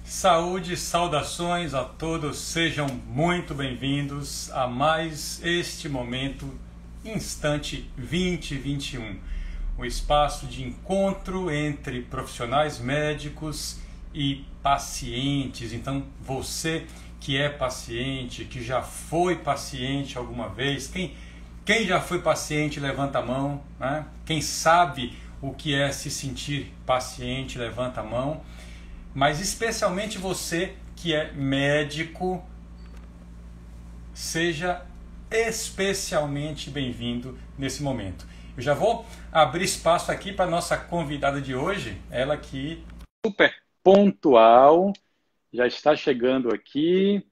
Saúde, saudações a todos, sejam muito bem-vindos a mais este momento Instante 2021, o espaço de encontro entre profissionais médicos e pacientes. Então, você que é paciente, que já foi paciente alguma vez, quem já foi paciente, levanta a mão, né? Quem sabe o que é se sentir paciente, levanta a mão. Mas especialmente você que é médico, seja especialmente bem-vindo nesse momento. Eu já vou abrir espaço aqui para a nossa convidada de hoje, ela que super pontual, já está chegando aqui,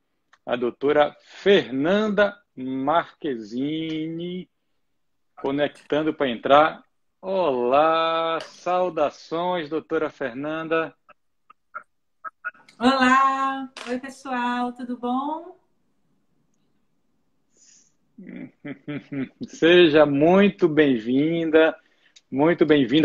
a doutora Fernanda Marquezini, conectando para entrar. Olá, saudações, doutora Fernanda. Olá, oi pessoal, tudo bom? Seja muito bem-vinda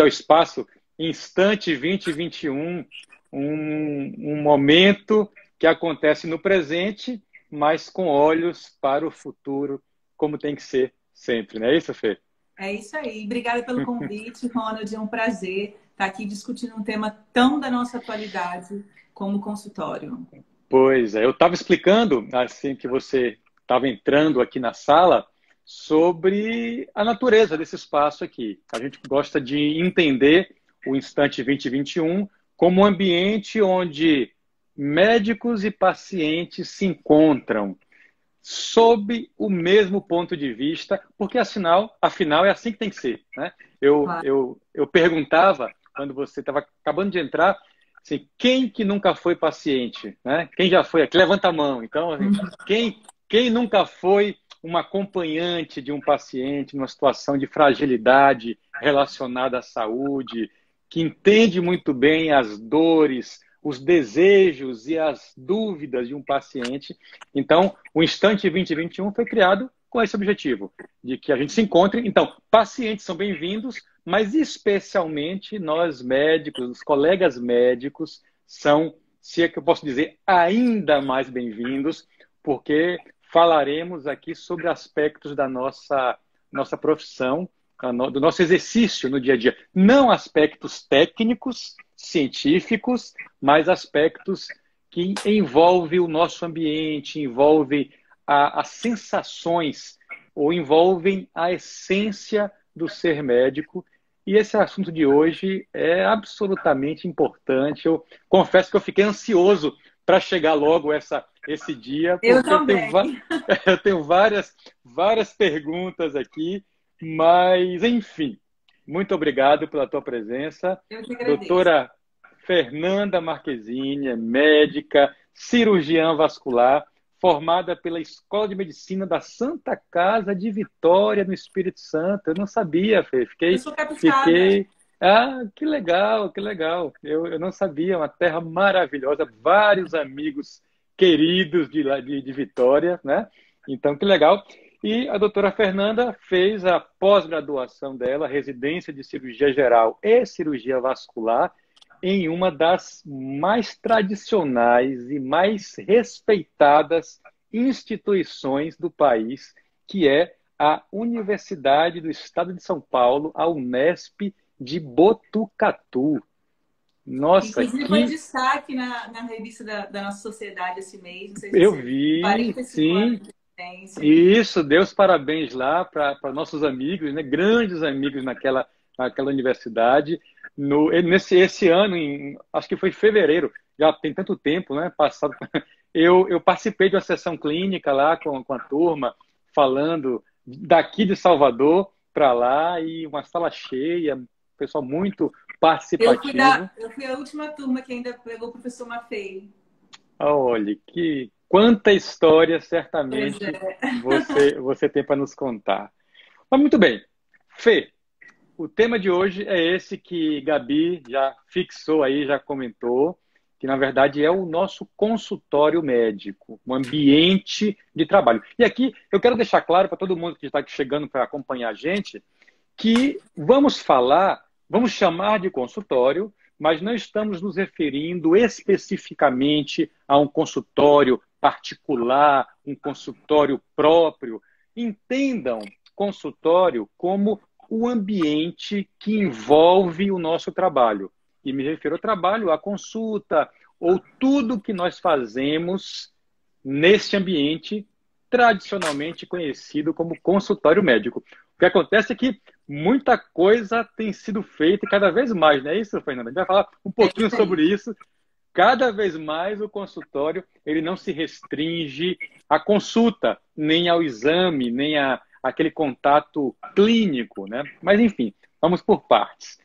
ao espaço Instante 2021, um momento que acontece no presente, mas com olhos para o futuro, como tem que ser sempre, não é isso, Fê? É isso aí, obrigada pelo convite, Ronald, é um prazer estar aqui discutindo um tema tão da nossa atualidade como o consultório. Pois é, eu estava explicando, assim que você estava entrando aqui na sala, sobre a natureza desse espaço aqui. A gente gosta de entender o Instante 2021 como um ambiente onde médicos e pacientes se encontram sob o mesmo ponto de vista, porque afinal é assim que tem que ser, né? Claro. Eu perguntava, quando você estava acabando de entrar, assim, quem que nunca foi paciente, né? Quem já foi aqui? Levanta a mão. Então, assim, quem nunca foi um acompanhante de um paciente numa situação de fragilidade relacionada à saúde, que entende muito bem as dores, os desejos e as dúvidas de um paciente. Então, o Instante 2021 foi criado com esse objetivo, de que a gente se encontre. Então, pacientes são bem-vindos, mas especialmente nós médicos, os colegas médicos, são, se é que eu posso dizer, ainda mais bem-vindos, porque falaremos aqui sobre aspectos da nossa profissão, do nosso exercício no dia a dia. Não aspectos técnicos, científicos, mas aspectos que envolvem o nosso ambiente, envolvem as sensações ou envolvem a essência do ser médico. E esse assunto de hoje é absolutamente importante. Eu confesso que eu fiquei ansioso para chegar logo esse dia, porque Eu também. eu tenho várias perguntas aqui, mas, enfim, muito obrigado pela tua presença. Eu que agradeço. Doutora Fernanda Marquezini, é médica, cirurgiã vascular, formada pela Escola de Medicina da Santa Casa de Vitória, no Espírito Santo. Eu não sabia, Fê. Eu sou capixaba. Ah, que legal, que legal. Eu não sabia, uma terra maravilhosa, vários amigos queridos de Vitória, né? Então, que legal. E a doutora Fernanda fez a pós-graduação dela, residência de cirurgia geral e cirurgia vascular, em uma das mais tradicionais e mais respeitadas instituições do país, que é a Universidade do Estado de São Paulo, a Unesp de Botucatu. Nossa, Inclusive foi destaque na revista da nossa sociedade esse mês. Não sei se eu você vi, 45 sim. anos de existência. Isso, dê os parabéns lá para nossos amigos, né? Grandes amigos naquela universidade. Esse ano, acho que foi em fevereiro, já tem tanto tempo, né? Passado, eu participei de uma sessão clínica lá com a turma, falando daqui de Salvador para lá, e uma sala cheia, pessoal muito participativo. Eu fui a última turma que ainda pegou o professor Maffei. Olha, quanta história certamente Pois é. você tem para nos contar. Mas muito bem, Fê, o tema de hoje é esse que Gabi já fixou aí, já comentou, que na verdade é o nosso consultório médico, um ambiente de trabalho. E aqui eu quero deixar claro para todo mundo que está aqui chegando para acompanhar a gente, que vamos chamar de consultório, mas não estamos nos referindo especificamente a um consultório particular, um consultório próprio. Entendam consultório como o ambiente que envolve o nosso trabalho. E me refiro ao trabalho, à consulta, ou tudo que nós fazemos neste ambiente tradicionalmente conhecido como consultório médico. O que acontece é que muita coisa tem sido feita cada vez mais, não é isso, Fernanda? A gente vai falar um pouquinho sobre isso. Cada vez mais o consultório ele não se restringe à consulta, nem ao exame, nem àquele contato clínico, né? Mas, enfim, vamos por partes.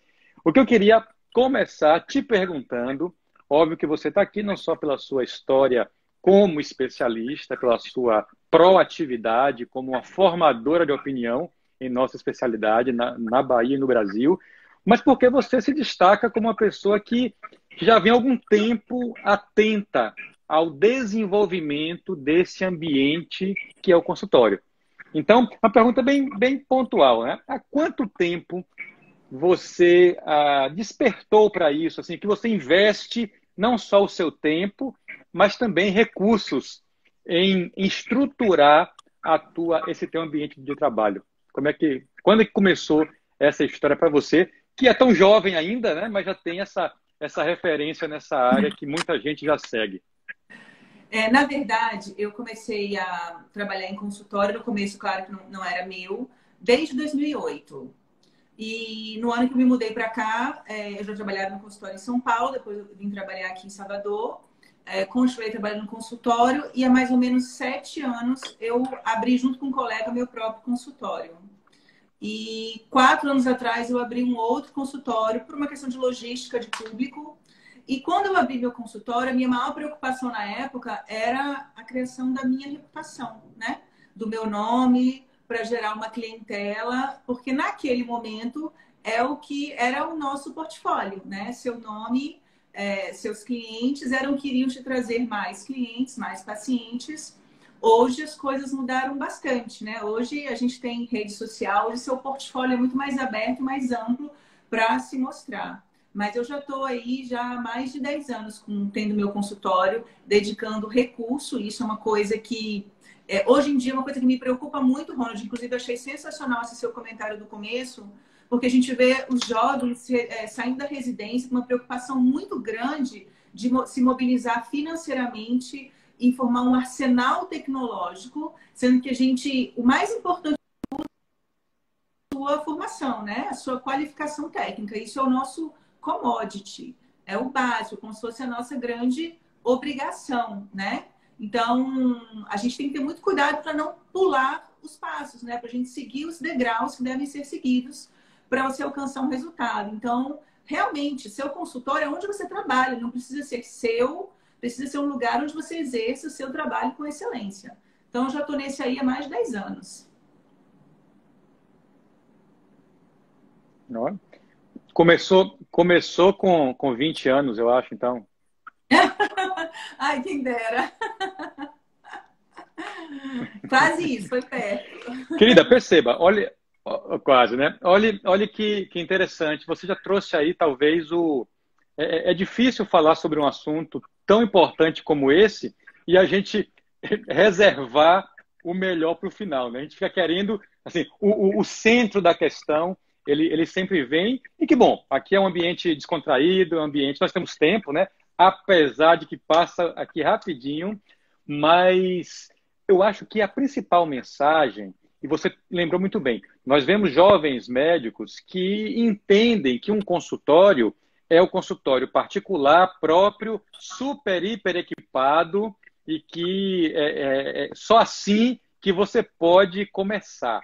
O que eu queria começar te perguntando, óbvio que você está aqui não só pela sua história como especialista, pela sua proatividade como uma formadora de opinião em nossa especialidade na Bahia e no Brasil, mas porque você se destaca como uma pessoa que já vem há algum tempo atenta ao desenvolvimento desse ambiente que é o consultório. Então, uma pergunta bem pontual, né? Há quanto tempo você despertou para isso, assim, que você investe não só o seu tempo, mas também recursos em estruturar esse teu ambiente de trabalho? Quando é que começou essa história para você, que é tão jovem ainda, né? Mas já tem essa referência nessa área que muita gente já segue? Na verdade, eu comecei a trabalhar em consultório, no começo, claro que não era meu, desde 2008. E no ano que eu me mudei para cá, eu já trabalhava no consultório em São Paulo, depois eu vim trabalhar aqui em Salvador, continuei trabalhando no consultório e há mais ou menos 7 anos eu abri junto com um colega meu próprio consultório. E 4 anos atrás eu abri um outro consultório por uma questão de logística de público. E quando eu abri meu consultório, a minha maior preocupação na época era a criação da minha reputação, né? Do meu nome, para gerar uma clientela, porque naquele momento é o que era o nosso portfólio, né? Seu nome, seus clientes eram que iriam te trazer mais clientes, mais pacientes. Hoje as coisas mudaram bastante, né? Hoje a gente tem rede social, hoje seu portfólio é muito mais aberto, mais amplo para se mostrar. Mas eu já estou aí já há mais de 10 anos tendo meu consultório, dedicando recurso. Isso é uma coisa que, hoje em dia, é uma coisa que me preocupa muito, Ronald. Inclusive, eu achei sensacional esse seu comentário do começo, porque a gente vê os jovens saindo da residência com uma preocupação muito grande de se mobilizar financeiramente e formar um arsenal tecnológico, sendo que o mais importante é a sua formação, né? A sua qualificação técnica. Isso é o nosso commodity, é o básico, como se fosse a nossa grande obrigação, né? Então, a gente tem que ter muito cuidado para não pular os passos, né? Para a gente seguir os degraus que devem ser seguidos para você alcançar um resultado. Então, realmente, seu consultório é onde você trabalha, não precisa ser seu, precisa ser um lugar onde você exerce o seu trabalho com excelência. Então, eu já estou nesse aí há mais de 10 anos. Olha. Começou com 20 anos, eu acho, então. Ai, quem dera. Quase isso, foi perto. Querida, perceba, olha, quase, né? Olha que interessante. Você já trouxe aí, talvez, É difícil falar sobre um assunto tão importante como esse e a gente reservar o melhor para o final, né? A gente fica querendo, assim, o centro da questão. Ele sempre vem, e que bom, aqui é um ambiente descontraído, nós temos tempo, né? Apesar de que passa aqui rapidinho, mas eu acho que a principal mensagem, e você lembrou muito bem, nós vemos jovens médicos que entendem que um consultório é o consultório particular, próprio, super, hiper equipado, e que é só assim que você pode começar.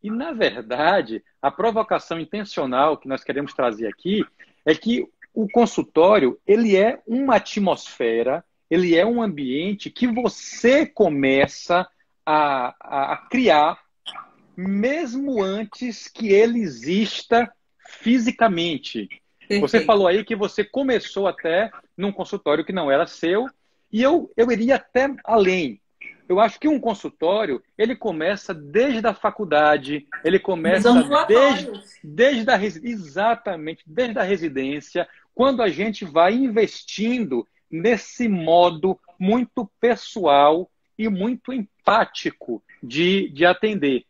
E, na verdade, a provocação intencional que nós queremos trazer aqui é que o consultório, ele é uma atmosfera, ele é um ambiente que você começa a criar mesmo antes que ele exista fisicamente. Perfeito. Você falou aí que você começou até num consultório que não era seu, e eu iria até além. eu acho que um consultório, ele começa desde a faculdade, ele começa desde exatamente, desde a residência, quando a gente vai investindo nesse modo muito pessoal e muito empático de atender.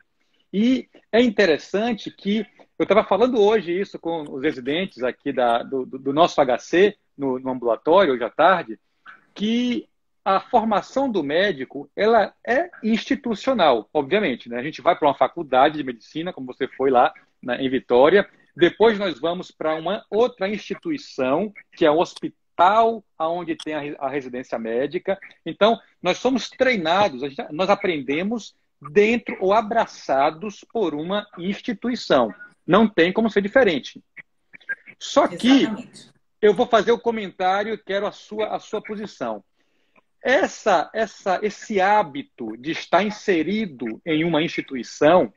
E é interessante que eu estava falando hoje isso com os residentes aqui do nosso HC, no ambulatório, hoje à tarde, que a formação do médico ela é institucional, obviamente. Né? A gente vai para uma faculdade de medicina, como você foi lá em Vitória, depois nós vamos para uma outra instituição, que é o hospital, onde tem a residência médica. Então, nós somos treinados, nós aprendemos dentro ou abraçados por uma instituição. Não tem como ser diferente. Só que Exatamente. eu vou fazer o comentário e quero a sua posição. Esse hábito de estar inserido em uma instituição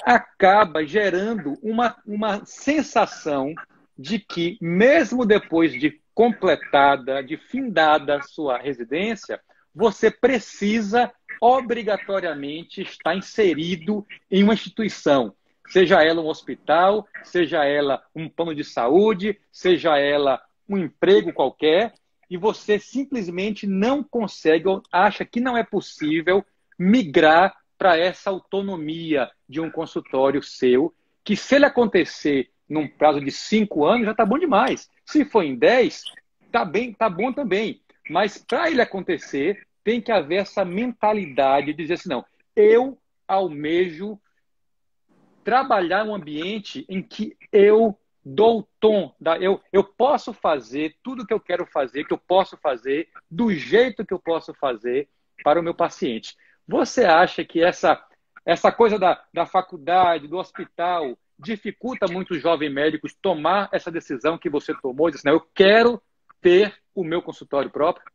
acaba gerando uma sensação de que, mesmo depois de completada, de findada a sua residência, você precisa obrigatoriamente estar inserido em uma instituição, seja ela um hospital, seja ela um plano de saúde, seja ela um emprego qualquer, e você simplesmente não consegue, ou acha que não é possível migrar para essa autonomia de um consultório seu, que se ele acontecer num prazo de 5 anos, já está bom demais. Se for em 10, tá bom também. Mas para ele acontecer, tem que haver essa mentalidade de dizer assim, não, eu almejo trabalhar em um ambiente em que eu dou o tom, eu posso fazer tudo que eu quero fazer, que eu posso fazer, do jeito que eu posso fazer para o meu paciente. Você acha que essa coisa da faculdade, do hospital, dificulta muito os jovens médicos tomar essa decisão que você tomou, de dizer, não, eu quero ter o meu consultório próprio?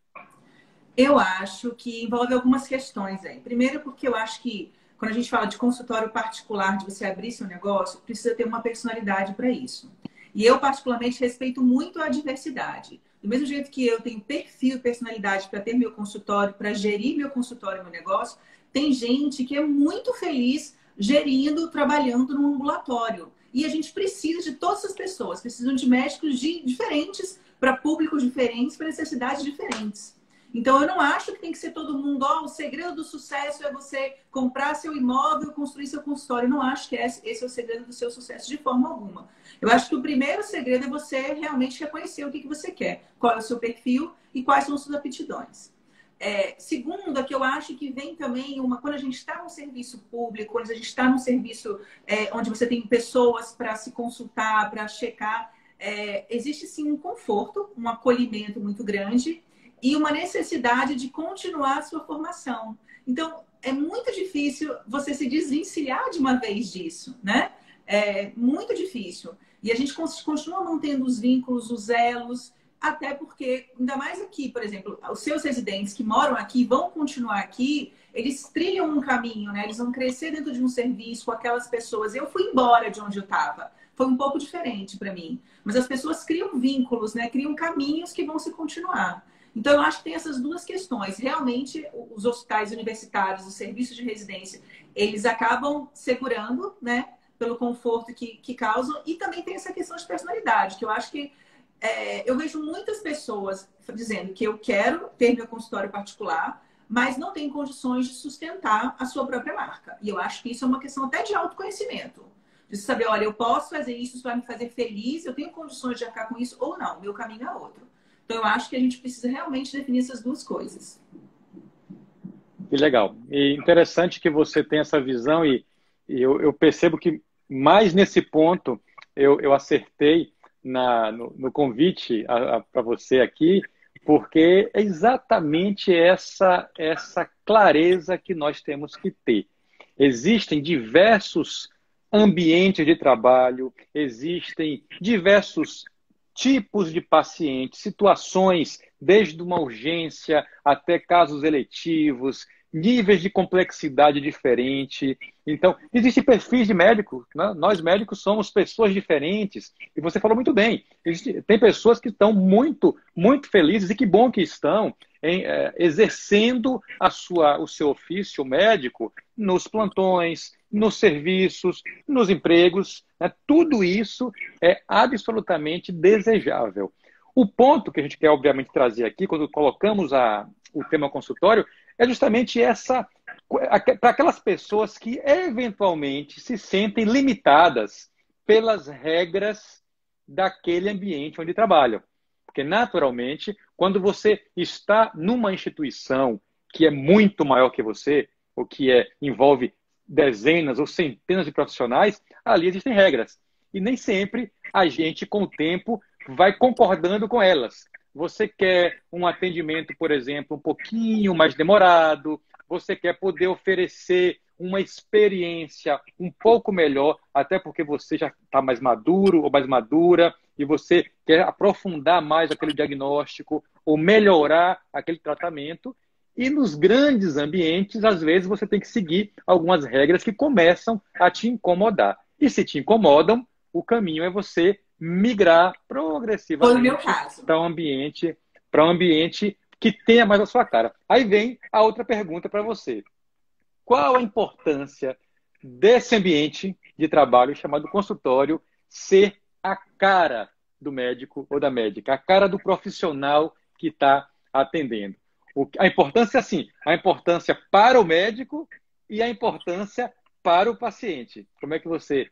Eu acho que envolve algumas questões aí. Primeiro, porque eu acho que quando a gente fala de consultório particular, de você abrir seu negócio, precisa ter uma personalidade para isso. E eu, particularmente, respeito muito a diversidade. Do mesmo jeito que eu tenho perfil e personalidade para ter meu consultório, para gerir meu consultório e meu negócio, tem gente que é muito feliz gerindo, trabalhando no ambulatório. E a gente precisa de todas as pessoas, precisam de médicos diferentes, para públicos diferentes, para necessidades diferentes. Então, eu não acho que tem que ser todo mundo, o segredo do sucesso é você comprar seu imóvel, construir seu consultório. Eu não acho que esse é o segredo do seu sucesso de forma alguma. Eu acho que o primeiro segredo é você realmente reconhecer o que você quer, qual é o seu perfil e quais são as suas aptidões. Segundo, é que eu acho que vem também quando a gente está num serviço público, quando a gente está num serviço onde você tem pessoas para se consultar, para checar, existe sim um conforto, um acolhimento muito grande, e uma necessidade de continuar a sua formação. Então, é muito difícil você se desvencilhar de uma vez disso, né? É muito difícil. E a gente continua mantendo os vínculos, os elos, até porque, ainda mais aqui, por exemplo, os seus residentes que moram aqui, vão continuar aqui, eles trilham um caminho, né? Eles vão crescer dentro de um serviço com aquelas pessoas. Eu fui embora de onde eu estava. Foi um pouco diferente para mim. Mas as pessoas criam vínculos, né? Criam caminhos que vão se continuar. Então, eu acho que tem essas duas questões. Realmente, os hospitais universitários, os serviços de residência, eles acabam segurando, né, pelo conforto que causam. E também tem essa questão de personalidade, que eu acho que eu vejo muitas pessoas dizendo que eu quero ter meu consultório particular, mas não tem condições de sustentar a sua própria marca. E eu acho que isso é uma questão até de autoconhecimento. De saber, olha, eu posso fazer isso vai me fazer feliz, eu tenho condições de arcar com isso, ou não, meu caminho é outro. Então, eu acho que a gente precisa realmente definir essas duas coisas. Que legal. E interessante que você tem essa visão e eu percebo que mais nesse ponto eu acertei no convite para você aqui, porque é exatamente essa clareza que nós temos que ter. Existem diversos ambientes de trabalho, existem diversos tipos de pacientes, situações, desde uma urgência até casos eletivos, níveis de complexidade diferente. Então, existem perfis de médico, né? Nós médicos somos pessoas diferentes. E você falou muito bem. Tem pessoas que estão muito, muito felizes, e que bom que estão, exercendo o seu ofício médico nos plantões, nos serviços, nos empregos, né? Tudo isso é absolutamente desejável. O ponto que a gente quer, obviamente, trazer aqui, quando colocamos o tema consultório, é justamente para aquelas pessoas que eventualmente se sentem limitadas pelas regras daquele ambiente onde trabalham. Porque, naturalmente, quando você está numa instituição que é muito maior que você, ou que envolve dezenas ou centenas de profissionais, ali existem regras. E nem sempre a gente, com o tempo, vai concordando com elas. Você quer um atendimento, por exemplo, um pouquinho mais demorado, você quer poder oferecer uma experiência um pouco melhor, até porque você já está mais maduro ou mais madura, e você quer aprofundar mais aquele diagnóstico ou melhorar aquele tratamento. E nos grandes ambientes, às vezes, você tem que seguir algumas regras que começam a te incomodar. E se te incomodam, o caminho é você migrar Foi o meu progressivamente caso. para um ambiente que tenha mais a sua cara. Aí vem a outra pergunta para você. Qual a importância desse ambiente de trabalho chamado consultório ser a cara do médico ou da médica, a cara do profissional que está atendendo? A importância, assim, a importância para o médico e a importância para o paciente. Como é que você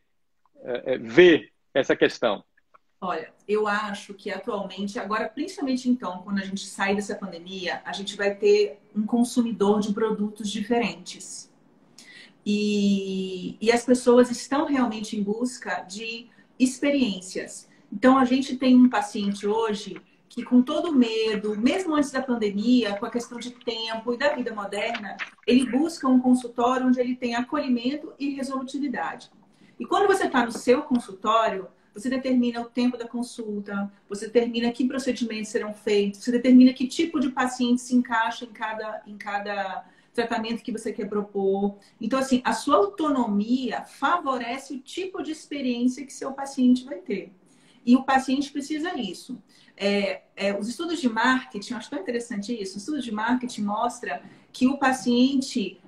vê essa questão? Olha, eu acho que atualmente, agora, principalmente então, quando a gente sai dessa pandemia, a gente vai ter um consumidor de produtos diferentes. E as pessoas estão realmente em busca de experiências. Então, a gente tem um paciente hoje que, com todo medo, mesmo antes da pandemia, com a questão de tempo e da vida moderna, ele busca um consultório onde ele tem acolhimento e resolutividade. E quando você está no seu consultório, você determina o tempo da consulta, você determina que procedimentos serão feitos, você determina que tipo de paciente se encaixa em cada tratamento que você quer propor. Então, assim, a sua autonomia favorece o tipo de experiência que seu paciente vai ter. E o paciente precisa disso. Os estudos de marketing, eu acho tão interessante isso, os estudos de marketing mostram que o paciente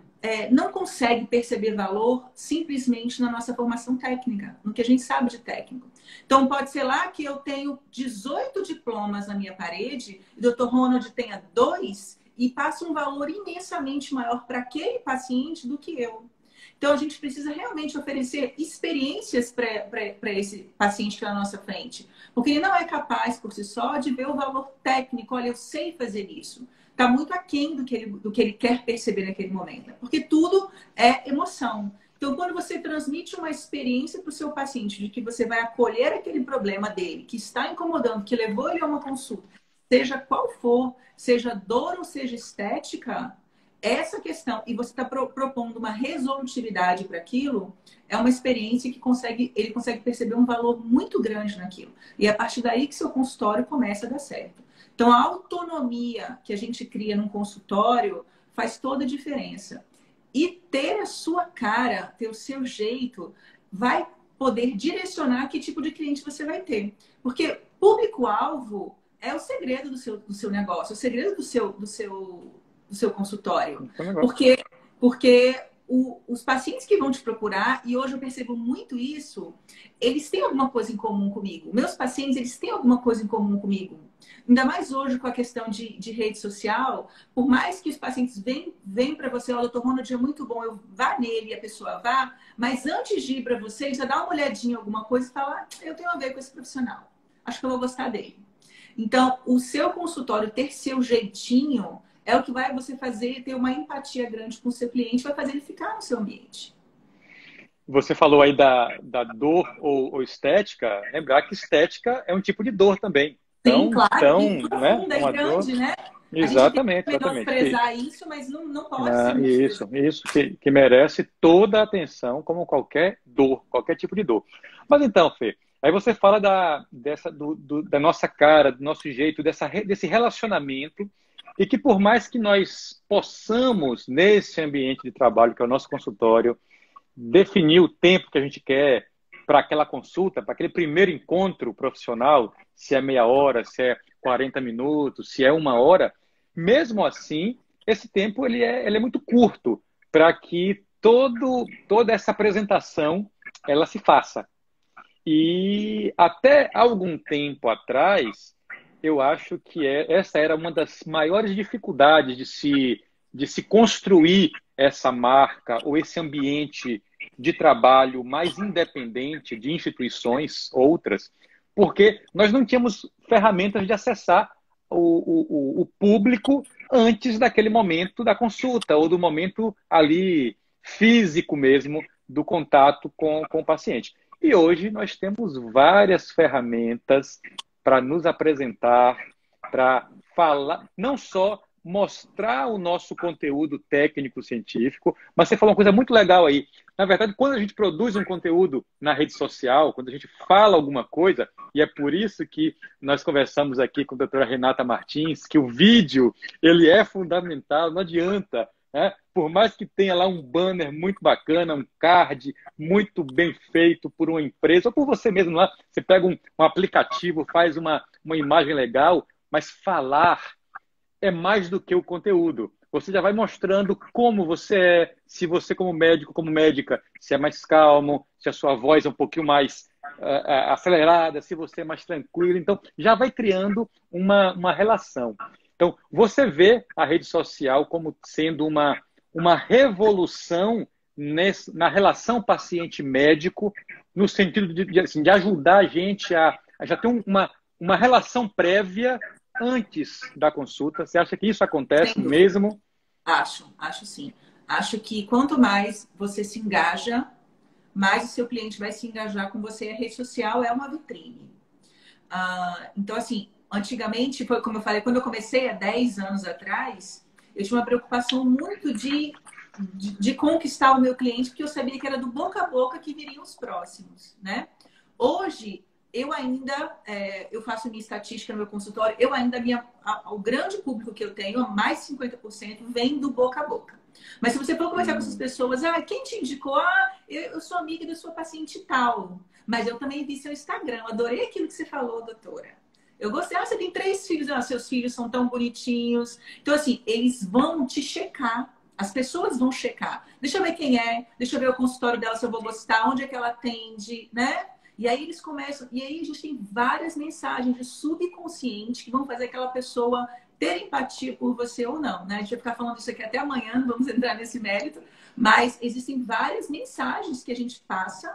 não consegue perceber valor simplesmente na nossa formação técnica, no que a gente sabe de técnico. Então, pode ser lá que eu tenho 18 diplomas na minha parede, e o Dr. Ronald tenha 2, e passa um valor imensamente maior para aquele paciente do que eu. Então, a gente precisa realmente oferecer experiências para esse paciente que está na nossa frente. Porque ele não é capaz, por si só, de ver o valor técnico. Olha, eu sei fazer isso. Está muito aquém do que ele quer perceber naquele momento. Porque tudo é emoção. Então, quando você transmite uma experiência para o seu paciente de que você vai acolher aquele problema dele, que está incomodando, que levou ele a uma consulta, seja qual for, seja dor ou seja estética, essa questão, e você está propondo uma resolutividade para aquilo, é uma experiência que ele consegue perceber um valor muito grande naquilo. E é a partir daí que seu consultório começa a dar certo. Então, a autonomia que a gente cria num consultório faz toda a diferença. E ter a sua cara, ter o seu jeito, vai poder direcionar que tipo de cliente você vai ter. Porque público-alvo é o segredo do seu negócio, é o segredo do seu consultório. Porque os pacientes que vão te procurar, e hoje eu percebo muito isso, eles têm alguma coisa em comum comigo. Meus pacientes, eles têm alguma coisa em comum comigo. Ainda mais hoje com a questão de rede social, por mais que os pacientes venham para você, olha, o Dr. Ronald é muito bom, eu vá nele e a pessoa vá, mas antes de ir para você, já dá uma olhadinha em alguma coisa e fala, eu tenho a ver com esse profissional, acho que eu vou gostar dele. Então, o seu consultório ter seu jeitinho é o que vai você fazer ter uma empatia grande com o seu cliente, vai fazer ele ficar no seu ambiente. Você falou aí da dor ou estética. Lembrar que estética é um tipo de dor também. Sim, claro. E Né? profunda e grande, né? Exatamente, A gente tem que exatamente. menosprezar isso, mas não pode ser. Isso que merece toda a atenção, como qualquer dor, qualquer tipo de dor. Mas então, Fê, aí você fala da nossa cara, do nosso jeito, desse relacionamento E que por mais que nós possamos, nesse ambiente de trabalho, que é o nosso consultório, definir o tempo que a gente quer para aquela consulta, para aquele primeiro encontro profissional, se é meia hora, se é 40 minutos, se é uma hora, mesmo assim, esse tempo ele é muito curto para que toda essa apresentação ela se faça. E até algum tempo atrás, eu acho que essa era uma das maiores dificuldades de se construir essa marca ou esse ambiente de trabalho mais independente de instituições outras, porque nós não tínhamos ferramentas de acessar o público antes daquele momento da consulta ou do momento ali físico mesmo do contato com o paciente. E hoje nós temos várias ferramentas para nos apresentar, para falar, não só mostrar o nosso conteúdo técnico-científico, mas você falou uma coisa muito legal aí. Na verdade, quando a gente produz um conteúdo na rede social, quando a gente fala alguma coisa, e é por isso que nós conversamos aqui com a doutora Renata Martins, que o vídeo ele é fundamental, não adianta, né? Por mais que tenha lá um banner muito bacana, um card muito bem feito por uma empresa, ou por você mesmo lá, você pega um aplicativo, faz uma imagem legal, mas falar é mais do que o conteúdo. Você já vai mostrando como você é, se você como médico, como médica, se é mais calmo, se a sua voz é um pouquinho mais acelerada, se você é mais tranquilo. Então, já vai criando uma relação. Então, você vê a rede social como sendo uma revolução na relação paciente-médico, no sentido assim, de ajudar a gente a já ter uma relação prévia antes da consulta. Você acha que isso Sem acontece dúvida. mesmo? Acho sim. Acho que quanto mais você se engaja, mais o seu cliente vai se engajar com você. A rede social é uma vitrine. Então, assim, antigamente, foi como eu falei, quando eu comecei há 10 anos atrás, eu tinha uma preocupação muito de conquistar o meu cliente, porque eu sabia que era do boca a boca que viriam os próximos, né? Hoje, eu ainda, eu faço minha estatística no meu consultório, eu ainda, o grande público que eu tenho, mais de 50%, vem do boca a boca. Mas se você for conversar com essas pessoas, quem te indicou? Eu sou amiga da sua paciente tal, mas eu também vi seu Instagram, adorei aquilo que você falou, doutora. Eu gostei, você tem 3 filhos, seus filhos são tão bonitinhos. Então, assim, eles vão te checar. As pessoas vão checar. Deixa eu ver quem é, deixa eu ver o consultório dela, se eu vou gostar, onde é que ela atende, né? E aí eles começam, e aí a gente tem várias mensagens de subconsciente que vão fazer aquela pessoa ter empatia por você ou não, né? A gente vai ficar falando isso aqui até amanhã, não vamos entrar nesse mérito, mas existem várias mensagens que a gente passa,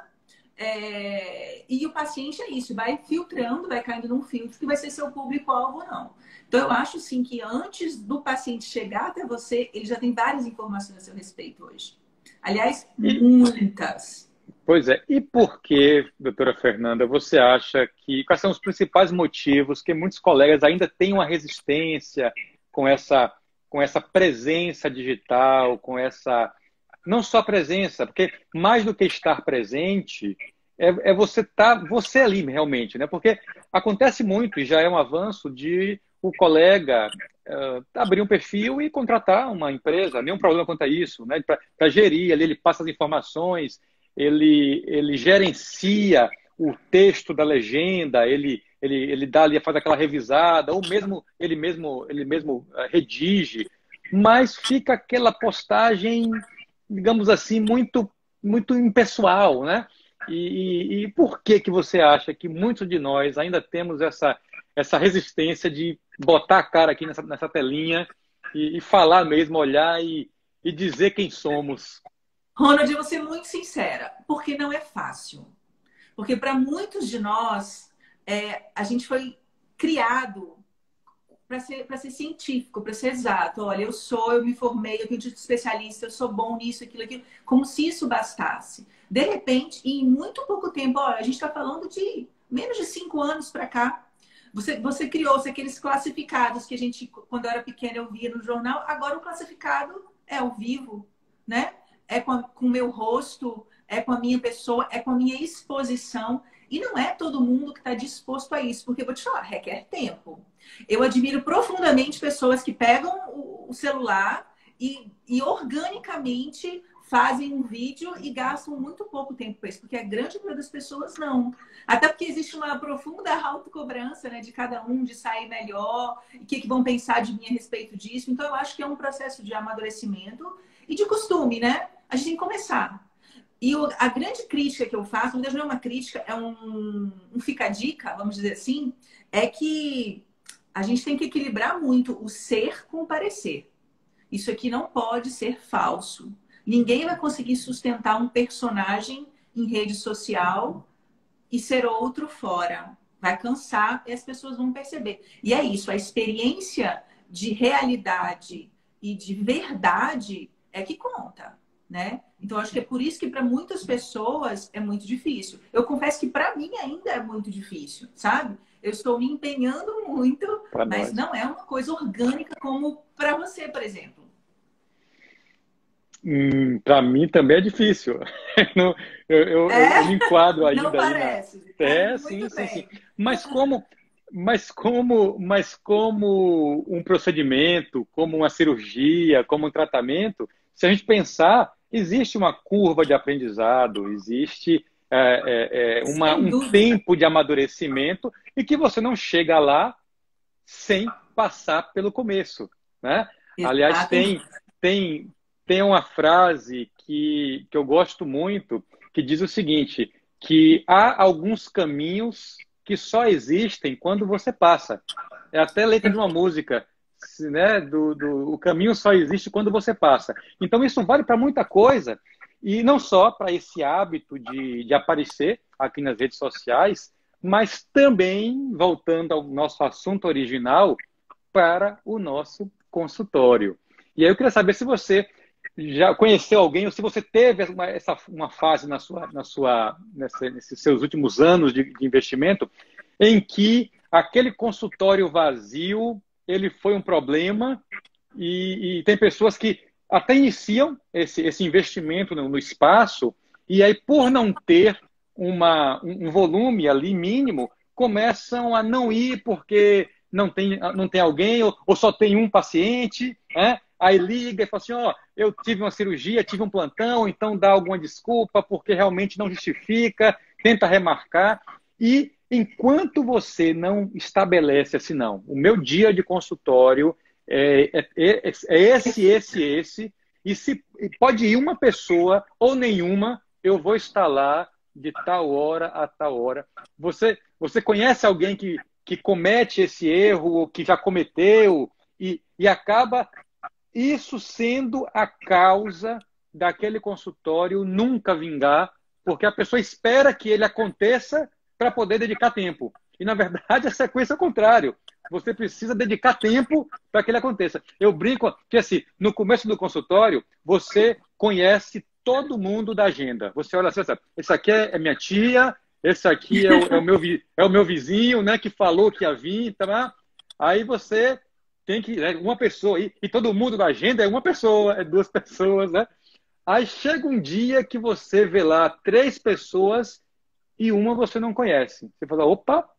e o paciente é isso, vai filtrando, vai caindo num filtro que vai ser seu público-alvo ou não. Então, eu acho, sim, que antes do paciente chegar até você, ele já tem várias informações a seu respeito hoje. Aliás, muitas. Pois é. E por que, doutora Fernanda, você acha quais são os principais motivos que muitos colegas ainda têm uma resistência com essa presença digital, com essa, não só presença, porque mais do que estar presente, você ali realmente, né? Porque acontece muito, e já é um avanço de o colega abrir um perfil e contratar uma empresa, nenhum problema quanto a isso, né? Para gerir ali, ele passa as informações, ele gerencia o texto da legenda, ele dá ali, faz aquela revisada, ou mesmo ele mesmo redige, mas fica aquela postagem, digamos assim, muito, muito impessoal, né? E por que você acha que muitos de nós ainda temos essa resistência de botar a cara aqui nessa telinha e falar mesmo, olhar e dizer quem somos? Ronald, eu vou ser muito sincera, porque não é fácil. Porque para muitos de nós, a gente foi criado para ser científico, para ser exato. Olha, eu me formei, eu tenho título de especialista, eu sou bom nisso, aquilo, como se isso bastasse. De repente, em muito pouco tempo, olha, a gente está falando de menos de 5 anos para cá, você criou-se aqueles classificados que a gente, quando eu era pequena, eu via no jornal. Agora o classificado é ao vivo, né? É com o meu rosto, é com a minha pessoa, é com a minha exposição. E não é todo mundo que está disposto a isso, porque eu vou te falar, requer tempo. Eu admiro profundamente pessoas que pegam o celular e organicamente fazem um vídeo e gastam muito pouco tempo com isso, porque a grande maioria das pessoas não. Até porque existe uma profunda autocobrança, né, de cada um, de sair melhor, o que vão pensar de mim a respeito disso. Então, eu acho que é um processo de amadurecimento e de costume, né? A gente tem que começar. E a grande crítica que eu faço, não é uma crítica, é um fica-dica, vamos dizer assim, é que a gente tem que equilibrar muito o ser com o parecer. Isso aqui não pode ser falso. Ninguém vai conseguir sustentar um personagem em rede social e ser outro fora. Vai cansar e as pessoas vão perceber. E é isso, a experiência de realidade e de verdade é que conta, né? Então, acho que é por isso que para muitas pessoas é muito difícil. Eu confesso que para mim ainda é muito difícil, sabe? Eu estou me empenhando muito, mas não é uma coisa orgânica como para você, por exemplo. Para mim também é difícil. Eu me enquadro ainda não aí parece. sim, Muito sim, sim. bem. Mas como um procedimento, como uma cirurgia, como um tratamento, se a gente pensar, existe uma curva de aprendizado, existe Sem um dúvida. tempo de amadurecimento e que você não chega lá sem passar pelo começo, né? Aliás, Exatamente. tem, tem uma frase que eu gosto muito, que diz o seguinte, que há alguns caminhos que só existem quando você passa. É até letra de uma música, né? O caminho só existe quando você passa. Então, isso vale para muita coisa, e não só para esse hábito de aparecer aqui nas redes sociais, mas também, voltando ao nosso assunto original, para o nosso consultório. E aí eu queria saber se você já conheceu alguém ou se você teve uma fase nesses seus últimos anos de investimento em que aquele consultório vazio ele foi um problema e tem pessoas que até iniciam esse investimento no espaço e aí por não ter um volume ali mínimo começam a não ir porque não tem alguém ou só tem um paciente, né? Aí liga e fala assim, ó, eu tive uma cirurgia, tive um plantão, então dá alguma desculpa porque realmente não justifica, tenta remarcar. E enquanto você não estabelece assim, não, o meu dia de consultório é esse, e se pode ir uma pessoa ou nenhuma, eu vou estar lá de tal hora a tal hora. Você conhece alguém que comete esse erro, ou que já cometeu, e acaba isso sendo a causa daquele consultório nunca vingar, porque a pessoa espera que ele aconteça para poder dedicar tempo. E, na verdade, a sequência é o contrário. Você precisa dedicar tempo para que ele aconteça. Eu brinco que, assim, no começo do consultório, você conhece todo mundo da agenda. Você olha assim, esse aqui é minha tia, esse aqui é o meu vizinho, né, que falou que ia vir, tá? Aí você tem que, né, uma pessoa, e todo mundo da agenda é uma pessoa, é duas pessoas, né? Aí chega um dia que você vê lá três pessoas e uma você não conhece. Você fala, opa,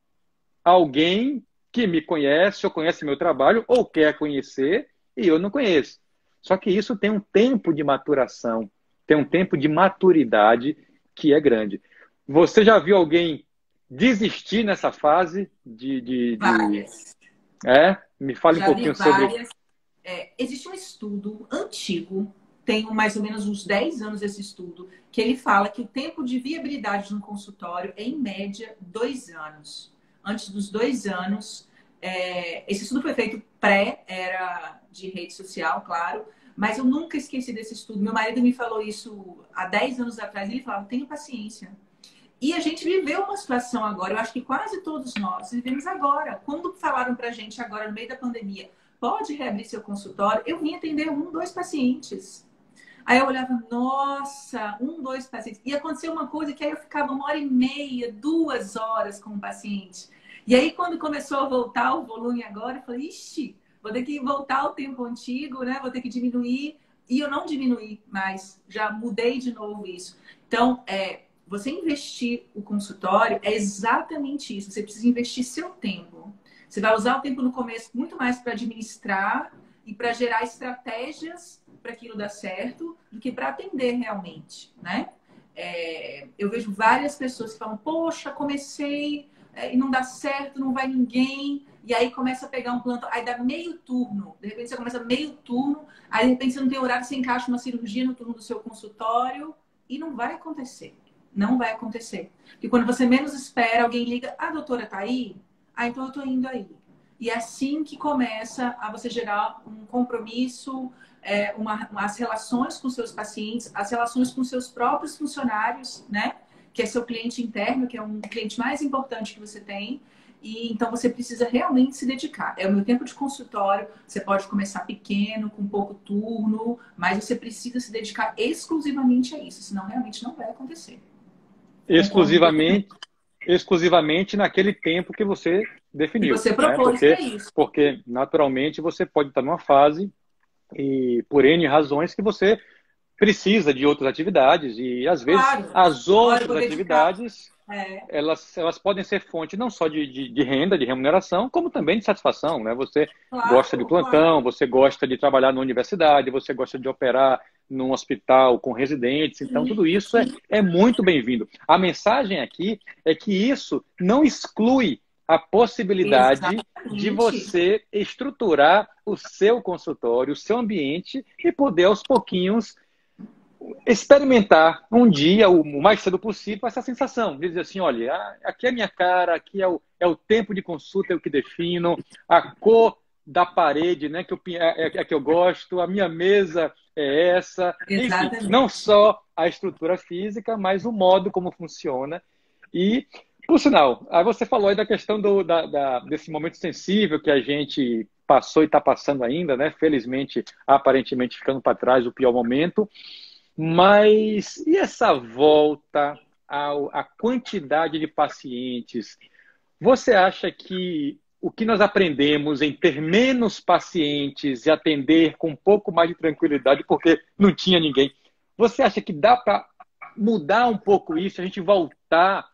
alguém que me conhece, ou conhece meu trabalho, ou quer conhecer, e eu não conheço. Só que isso tem um tempo de maturação, tem um tempo de maturidade que é grande. Você já viu alguém desistir nessa fase Várias. Me fale um Já vi pouquinho sobre. várias. Existe um estudo antigo, tem mais ou menos uns 10 anos esse estudo, que ele fala que o tempo de viabilidade de um consultório é, em média, 2 anos. Antes dos 2 anos, esse estudo foi feito pré-era de rede social, claro, mas eu nunca esqueci desse estudo. Meu marido me falou isso há 10 anos atrás, e ele falava, tenha paciência. E a gente viveu uma situação agora, eu acho que quase todos nós vivemos agora. Quando falaram pra gente agora, no meio da pandemia, pode reabrir seu consultório, eu vim atender 1, 2 pacientes. Aí eu olhava, nossa, 1, 2 pacientes. E aconteceu uma coisa que aí eu ficava 1h30, 2 horas com o paciente. E aí quando começou a voltar o volume agora, eu falei, ixi, vou ter que voltar ao tempo antigo, né? Vou ter que diminuir. E eu não diminuí mais, já mudei de novo isso. Então, você investir o consultório é exatamente isso. Você precisa investir seu tempo. Você vai usar o tempo no começo muito mais para administrar e para gerar estratégias para aquilo dar certo do que para atender realmente, né? Eu vejo várias pessoas que falam, poxa, comecei e não dá certo, não vai ninguém. E aí começa a pegar um plantão, aí dá meio turno. De repente você começa meio turno, aí de repente você não tem horário, você encaixa uma cirurgia no turno do seu consultório e não vai acontecer. Não vai acontecer. E quando você menos espera, alguém liga, a doutora tá aí? Ah, então eu tô indo aí. E é assim que começa a você gerar um compromisso, as relações com seus pacientes, as relações com seus próprios funcionários, né? Que é seu cliente interno, que é um cliente mais importante que você tem. E então você precisa realmente se dedicar. É o meu tempo de consultório. Você pode começar pequeno, com pouco turno, mas você precisa se dedicar exclusivamente a isso, senão realmente não vai acontecer. Exclusivamente naquele tempo que você E definiu, você né? propôs para isso. Porque naturalmente você pode estar numa fase e por N razões que você precisa de outras atividades e às vezes Claro. as Olha, eu outras vou dedicar. atividades elas podem ser fonte não só de renda, de remuneração, como também de satisfação, né? Você gosta de Claro, plantão, claro. você gosta de trabalhar na universidade, você gosta de operar num hospital com residentes, então tudo isso é muito bem-vindo. A mensagem aqui é que isso não exclui a possibilidade de Exatamente. você estruturar o seu consultório, o seu ambiente e poder aos pouquinhos experimentar um dia, o mais cedo possível, essa sensação de dizer assim, olha, aqui é a minha cara, aqui é o tempo de consulta, é o que defino, a cor da parede, né, é que eu gosto, a minha mesa é essa, enfim, não Exatamente. só a estrutura física, mas o modo como funciona. E, por sinal, aí você falou aí da questão desse momento sensível que a gente passou e está passando ainda, né? Felizmente, aparentemente ficando para trás o pior momento. Mas e essa volta à quantidade de pacientes? Você acha que o que nós aprendemos em ter menos pacientes e atender com um pouco mais de tranquilidade, porque não tinha ninguém, você acha que dá para mudar um pouco isso, a gente voltar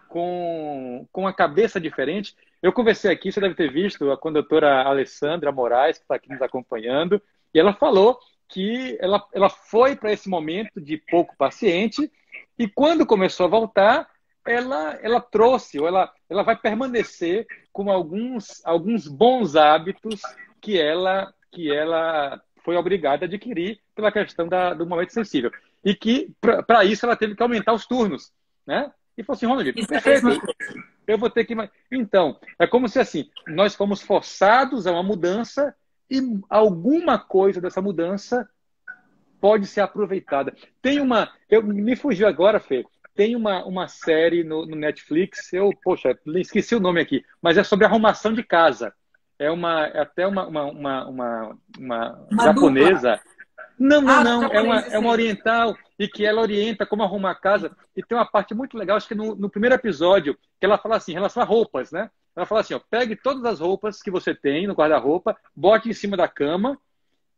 com a cabeça diferente? Eu conversei aqui, você deve ter visto, com a doutora Alessandra Moraes, que está aqui nos acompanhando, e ela falou que ela foi para esse momento de pouco paciente e quando começou a voltar, ela trouxe, ou ela vai permanecer com alguns bons hábitos que ela foi obrigada a adquirir pela questão do momento sensível. E que, para isso, ela teve que aumentar os turnos, né? E falou assim, Ronald, Isso é a perfeito, mesma coisa. eu vou ter que... Então, é como se assim, nós fomos forçados a uma mudança e alguma coisa dessa mudança pode ser aproveitada. Me fugiu agora, Fê, tem uma série no Netflix, poxa, esqueci o nome aqui, mas é sobre arrumação de casa. É até uma Uma dupla. japonesa. Não, não, Ah, do não. japonês, É uma esse. oriental e que ela orienta como arrumar a casa. E tem uma parte muito legal, acho que no primeiro episódio, que ela fala assim, em relação a roupas, né? Ela fala assim, ó, pegue todas as roupas que você tem no guarda-roupa, bote em cima da cama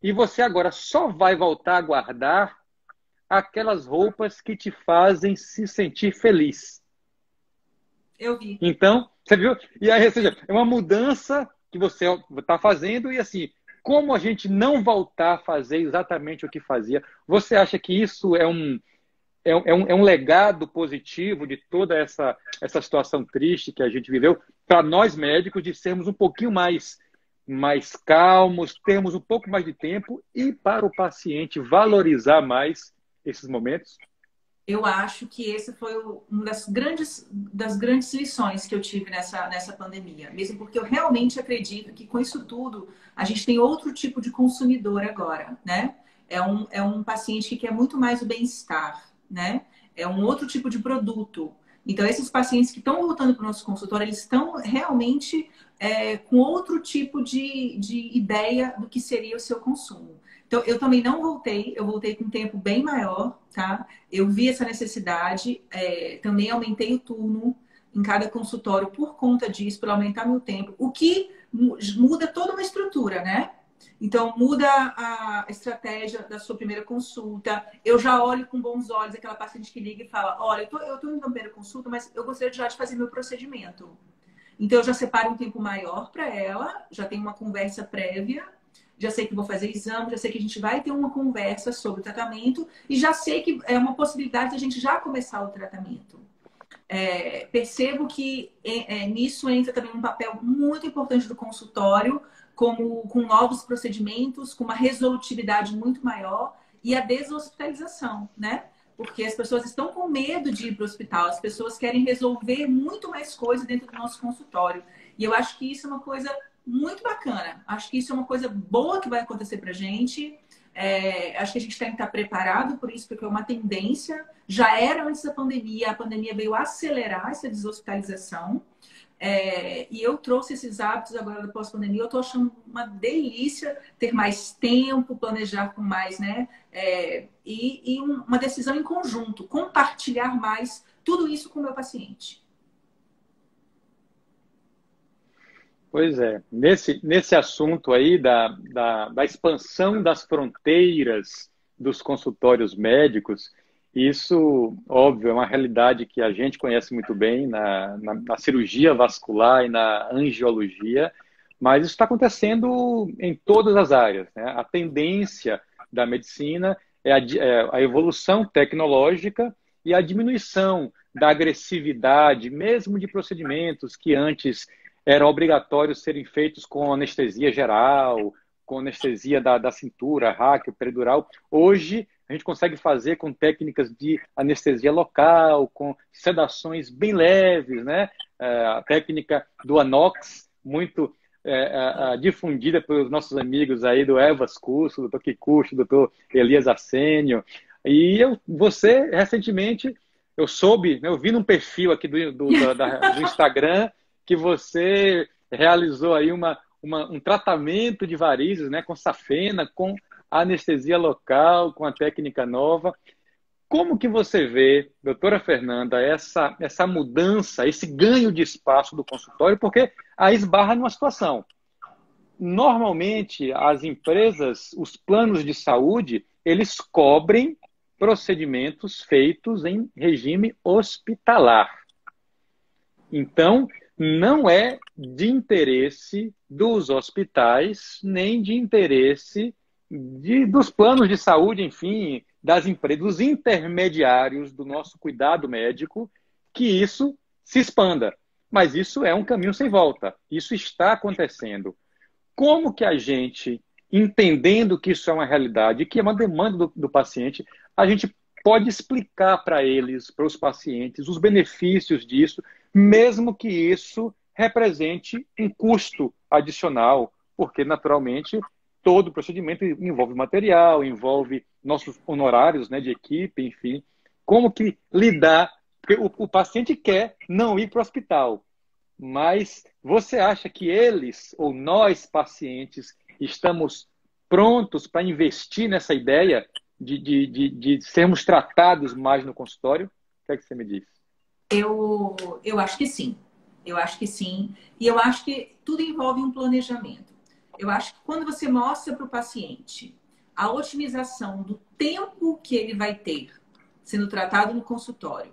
e você agora só vai voltar a guardar aquelas roupas que te fazem se sentir feliz. Eu vi. Então, você viu? E aí, ou seja, é uma mudança que você está fazendo e assim, como a gente não voltar a fazer exatamente o que fazia, você acha que isso é um legado positivo de toda essa situação triste que a gente viveu para nós médicos de sermos um pouquinho mais calmos, termos um pouco mais de tempo e para o paciente valorizar mais esses momentos? Eu acho que esse foi uma das grandes lições que eu tive nessa pandemia. Mesmo porque eu realmente acredito que com isso tudo a gente tem outro tipo de consumidor agora, né? É um paciente que quer muito mais o bem-estar, né? É um outro tipo de produto. Então, esses pacientes que estão voltando para o nosso consultório, eles estão realmente com outro tipo de ideia do que seria o seu consumo. Então, eu também não voltei, eu voltei com um tempo bem maior, tá? Eu vi essa necessidade, também aumentei o turno em cada consultório por conta disso, para aumentar meu tempo, o que muda toda uma estrutura, né? Então, muda a estratégia da sua primeira consulta. Eu já olho com bons olhos aquela paciente que liga e fala, olha, eu tô indo na primeira consulta, mas eu gostaria já de fazer meu procedimento. Então, eu já separo um tempo maior para ela, já tenho uma conversa prévia, já sei que vou fazer exame, já sei que a gente vai ter uma conversa sobre o tratamento e já sei que é uma possibilidade de a gente já começar o tratamento. Percebo que nisso entra também um papel muito importante do consultório, como com novos procedimentos, com uma resolutividade muito maior e a deshospitalização, né? Porque as pessoas estão com medo de ir para o hospital, as pessoas querem resolver muito mais coisas dentro do nosso consultório. E eu acho que isso é uma coisa muito bacana. Acho que isso é uma coisa boa que vai acontecer para a gente. Acho que a gente tem que estar preparado por isso, porque é uma tendência. Já era antes da pandemia, a pandemia veio acelerar essa deshospitalização. E eu trouxe esses hábitos agora da pós-pandemia. Eu estou achando uma delícia ter mais tempo, planejar com mais, né? Uma decisão em conjunto, compartilhar mais tudo isso com o meu paciente. Pois é, nesse assunto aí da expansão das fronteiras dos consultórios médicos, isso, óbvio, é uma realidade que a gente conhece muito bem na cirurgia vascular e na angiologia, mas isso está acontecendo em todas as áreas, né? A tendência da medicina é a evolução tecnológica e a diminuição da agressividade, mesmo de procedimentos que antes eram obrigatórios serem feitos com anestesia geral, com anestesia da cintura, ráqueo, peridural. Hoje, a gente consegue fazer com técnicas de anestesia local, com sedações bem leves, né? A técnica do Anox, muito difundida pelos nossos amigos aí do Evas Curso, do Dr. Kikuchi, do Dr. Elias Assênio. E você, recentemente, eu soube, né, eu vi num perfil aqui do Instagram, que você realizou aí um tratamento de varizes, né, com safena, com anestesia local, com a técnica nova. Como que você vê, doutora Fernanda, essa mudança, esse ganho de espaço do consultório? Porque aí esbarra numa situação. Normalmente, as empresas, os planos de saúde, eles cobrem procedimentos feitos em regime hospitalar. Então, não é de interesse dos hospitais, nem de interesse dos planos de saúde, enfim, das empresas, dos intermediários do nosso cuidado médico, que isso se expanda. Mas isso é um caminho sem volta. Isso está acontecendo. Como que a gente, entendendo que isso é uma realidade, que é uma demanda do paciente, a gente pode explicar para eles, para os pacientes, os benefícios disso, mesmo que isso represente um custo adicional, porque, naturalmente, todo procedimento envolve material, envolve nossos honorários, né, de equipe, enfim. Como que lidar? Porque o paciente quer não ir para o hospital, mas você acha que eles, ou nós, pacientes, estamos prontos para investir nessa ideia de sermos tratados mais no consultório? O que é que você me diz? Eu acho que sim. Eu acho que sim. E eu acho que tudo envolve um planejamento. Eu acho que quando você mostra para o paciente a otimização do tempo que ele vai ter sendo tratado no consultório,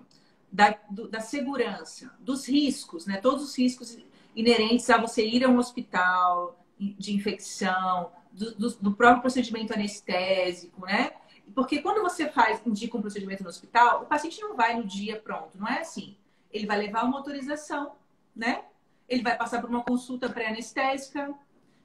da segurança, dos riscos, né? Todos os inerentes a você ir a um hospital de infecção, do próprio procedimento anestésico, né? Porque quando você indica um procedimento no hospital, o paciente não vai no dia pronto, não é assim. Ele vai levar uma autorização, né? Ele vai passar por uma consulta pré-anestésica,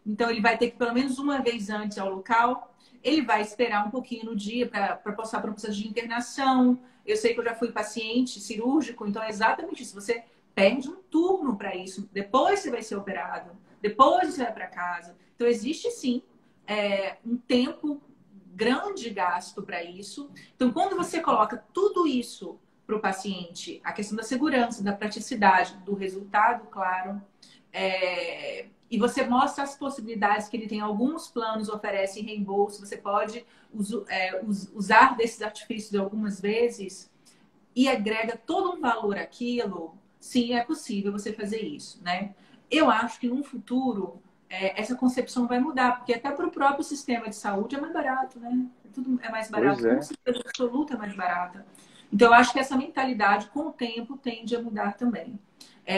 então ele vai ter que pelo menos uma vez antes ao local. Ele vai esperar um pouquinho no dia para passar por um processo de internação. Eu sei que eu já fui paciente cirúrgico, então é exatamente isso. Você perde um turno para isso. Depois você vai ser operado, depois você vai para casa. Então existe sim um tempo grande gasto para isso. Então, quando você coloca tudo isso para o paciente, a questão da segurança, da praticidade, do resultado, claro, e você mostra as possibilidades que ele tem, alguns planos oferecem reembolso, você pode usar desses artifícios algumas vezes e agrega todo um valor àquilo, sim, é possível você fazer isso, né? Eu acho que no futuro essa concepção vai mudar, porque até para o próprio sistema de saúde é mais barato, né? Tudo é mais barato, com certeza absoluta é mais barata. Então, eu acho que essa mentalidade, com o tempo, tende a mudar também.